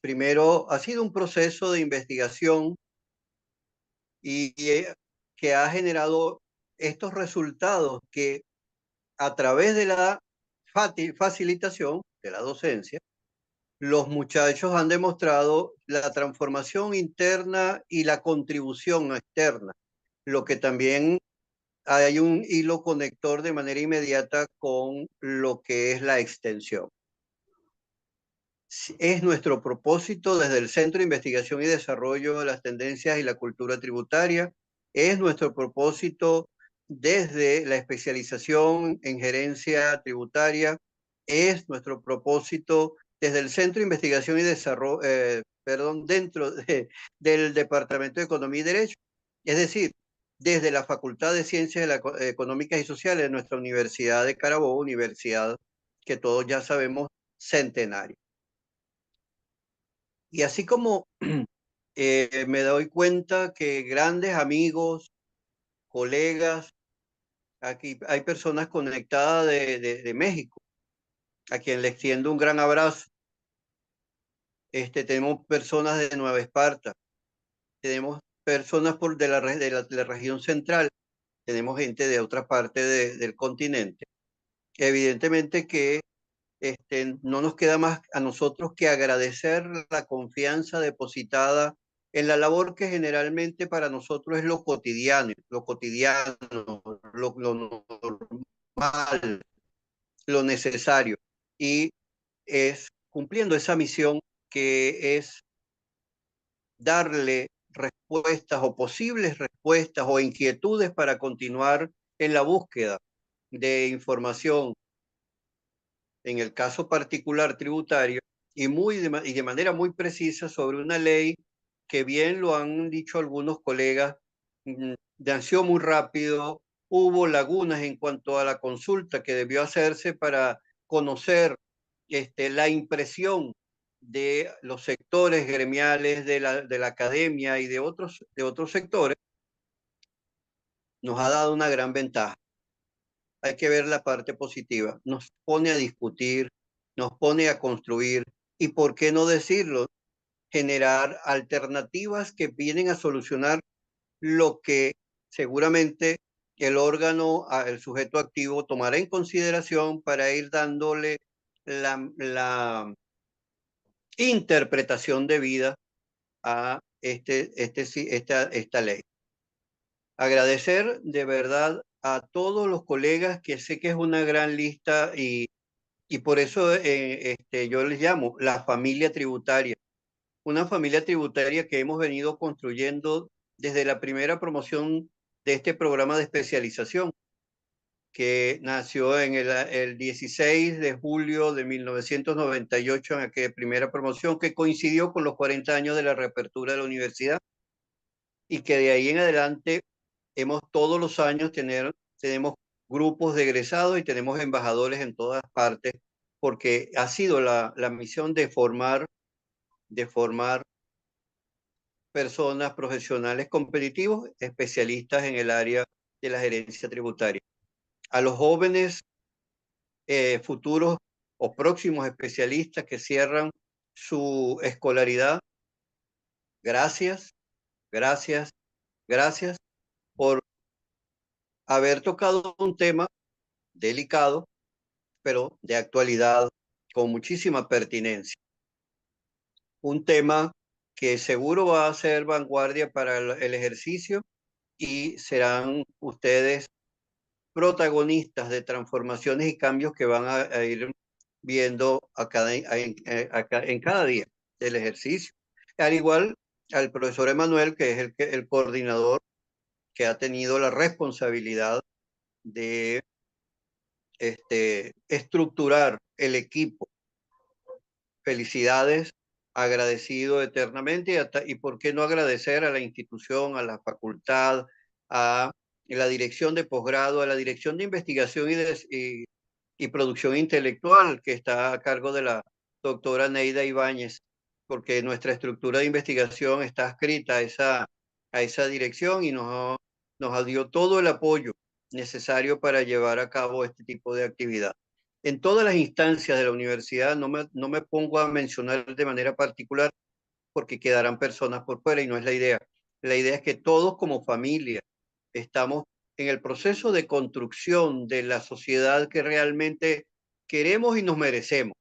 Speaker 16: primero ha sido un proceso de investigación y que ha generado estos resultados que a través de la facilitación de la docencia, los muchachos han demostrado la transformación interna y la contribución externa, lo que también hay un hilo conector de manera inmediata con lo que es la extensión. Es nuestro propósito desde el Centro de Investigación y Desarrollo de las Tendencias y la Cultura Tributaria, es nuestro propósito desde la especialización en gerencia tributaria, es nuestro propósito desde el Centro de Investigación y Desarrollo, dentro del Departamento de Economía y Derecho, es decir, desde la Facultad de Ciencias Económicas y Sociales de nuestra Universidad de Carabobo, universidad que todos ya sabemos, centenaria. Y así como me doy cuenta que grandes amigos, colegas, aquí hay personas conectadas de México, a quien le extiendo un gran abrazo. Tenemos personas de Nueva Esparta, tenemos personas de la región central, tenemos gente de otra parte del continente. Evidentemente que no nos queda más a nosotros que agradecer la confianza depositada en la labor que generalmente para nosotros es lo cotidiano, lo normal, lo necesario. Y es cumpliendo esa misión que es darle respuestas o posibles respuestas o inquietudes para continuar en la búsqueda de información, en el caso particular tributario, y de manera muy precisa sobre una ley que, bien lo han dicho algunos colegas, nació muy rápido, hubo lagunas en cuanto a la consulta que debió hacerse para conocer la impresión de los sectores gremiales de la academia y de otros sectores, nos ha dado una gran ventaja. Hay que ver la parte positiva. Nos pone a discutir, nos pone a construir y, ¿por qué no decirlo?, generar alternativas que vienen a solucionar lo que seguramente el órgano, el sujeto activo, tomará en consideración para ir dándole la interpretación debida a esta ley. Agradecer de verdad a todos los colegas, que sé que es una gran lista y por eso yo les llamo la familia tributaria. Una familia tributaria que hemos venido construyendo desde la primera promoción de este programa de especialización, que nació en el 16 de julio de 1998, en aquella primera promoción que coincidió con los 40 años de la reapertura de la universidad, y que de ahí en adelante todos los años tenemos grupos de egresados y tenemos embajadores en todas partes, porque ha sido la misión de formar personas profesionales competitivos, especialistas en el área de la gerencia tributaria. A los jóvenes futuros o próximos especialistas que cierran su escolaridad, gracias por haber tocado un tema delicado, pero de actualidad, con muchísima pertinencia. Un tema que seguro va a ser vanguardia para el ejercicio, y serán ustedes protagonistas de transformaciones y cambios que van a ir viendo en cada día del ejercicio. Al igual al profesor Emanuel, que es el coordinador que ha tenido la responsabilidad de estructurar el equipo. Felicidades, agradecido eternamente, y por qué no agradecer a la institución, a la facultad, a la dirección de posgrado, a la dirección de investigación y producción intelectual, que está a cargo de la doctora Neida Ibáñez, porque nuestra estructura de investigación está adscrita a esa dirección y nos dio todo el apoyo necesario para llevar a cabo este tipo de actividad. En todas las instancias de la universidad, no me pongo a mencionar de manera particular porque quedarán personas por fuera y no es la idea. La idea es que todos como familia estamos en el proceso de construcción de la sociedad que realmente queremos y nos merecemos.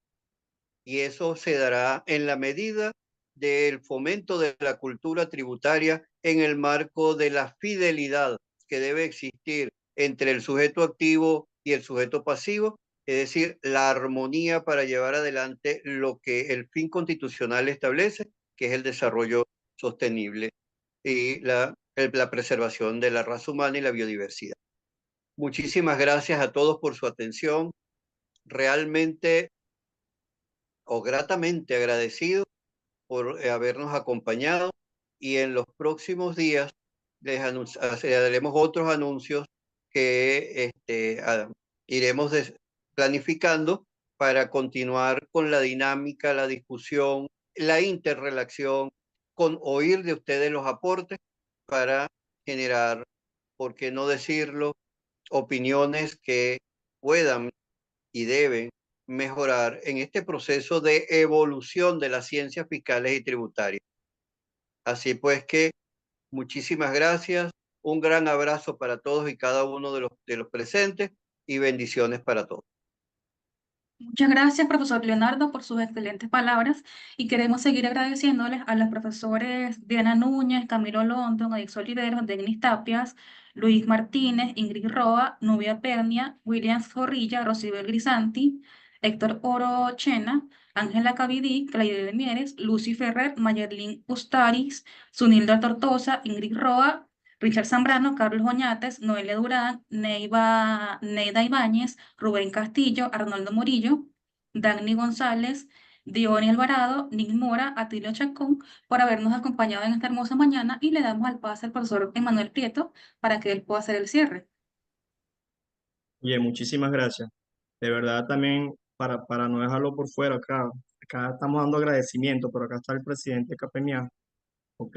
Speaker 16: Y eso se dará en la medida del fomento de la cultura tributaria en el marco de la fidelidad que debe existir entre el sujeto activo y el sujeto pasivo, es decir, la armonía para llevar adelante lo que el fin constitucional establece, que es el desarrollo sostenible y la preservación de la raza humana y la biodiversidad. Muchísimas gracias a todos por su atención. Realmente o gratamente agradecido por habernos acompañado y en los próximos días les haremos otros anuncios que iremos planificando para continuar con la dinámica, la discusión, la interrelación, con oír de ustedes los aportes para generar, por qué no decirlo, opiniones que puedan y deben mejorar en este proceso de evolución de las ciencias fiscales y tributarias. Así pues que muchísimas gracias, un gran abrazo para todos y cada uno de los presentes y bendiciones para todos.
Speaker 3: Muchas gracias, profesor Leonardo, por sus excelentes palabras y queremos seguir agradeciéndoles a los profesores Diana Núñez, Camilo London, Adix Oliveros, Denis Tapias, Luis Martínez, Ingrid Roa, Nubia Pernia, Williams Zorrilla, Rosibel Grisanti, Héctor Oro Chena, Ángela Cavidí, Claudia de Mieres, Lucy Ferrer, Mayerlin Ustaris, Sunilda Tortosa, Ingrid Roa, Richard Zambrano, Carlos Oñates, Noelia Durán, Neida Ibáñez, Rubén Castillo, Arnoldo Murillo, Dagny González, Diony Alvarado, Nick Mora, Atilio Chacón, por habernos acompañado en esta hermosa mañana y le damos al pase al profesor Emanuel Prieto para que él pueda hacer el cierre.
Speaker 6: Oye, muchísimas gracias. De verdad también, para no dejarlo por fuera acá estamos dando agradecimiento, pero acá está el presidente Capeniá, ¿ok?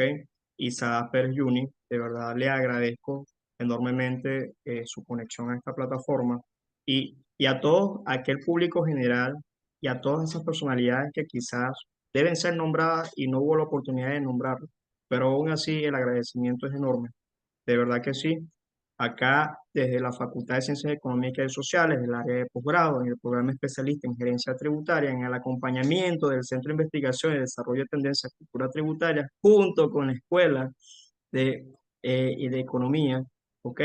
Speaker 6: Isaac Pérez Juni, de verdad le agradezco enormemente su conexión a esta plataforma y a todo aquel público general y a todas esas personalidades que quizás deben ser nombradas y no hubo la oportunidad de nombrarlas, pero aún así el agradecimiento es enorme, de verdad que sí. Acá, desde la Facultad de Ciencias Económicas y Sociales, del área de posgrado, en el programa especialista en gerencia tributaria, en el acompañamiento del Centro de Investigación y Desarrollo de Tendencias de Cultura Tributaria, junto con la Escuela y de Economía, ¿ok?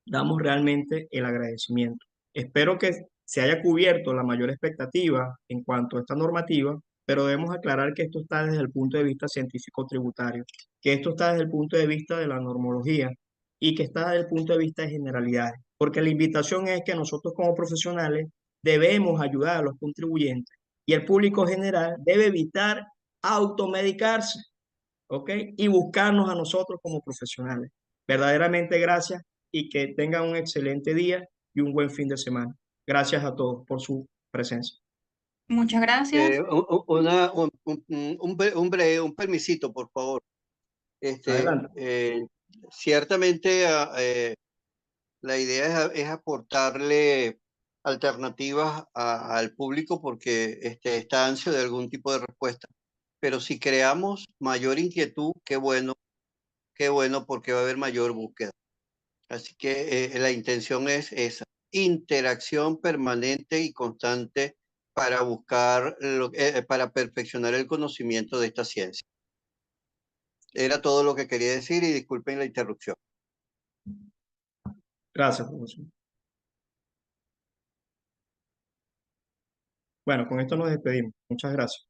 Speaker 6: Damos realmente el agradecimiento. Espero que se haya cubierto la mayor expectativa en cuanto a esta normativa, pero debemos aclarar que esto está desde el punto de vista científico tributario, que esto está desde el punto de vista de la normología y que está desde el punto de vista de generalidades, porque la invitación es que nosotros como profesionales debemos ayudar a los contribuyentes y el público general debe evitar automedicarse, ¿ok? Y buscarnos a nosotros como profesionales. Verdaderamente gracias y que tengan un excelente día y un buen fin de semana. Gracias a todos por su presencia.
Speaker 3: Muchas gracias.
Speaker 16: Un permisito, por favor.
Speaker 6: Adelante.
Speaker 16: Ciertamente la idea es aportarle alternativas al público porque está ansioso de algún tipo de respuesta. Pero si creamos mayor inquietud, qué bueno porque va a haber mayor búsqueda. Así que la intención es esa, interacción permanente y constante para buscar, para perfeccionar el conocimiento de esta ciencia. Era todo lo que quería decir y disculpen la interrupción.
Speaker 6: Gracias, profesor. Bueno, con esto nos despedimos. Muchas gracias.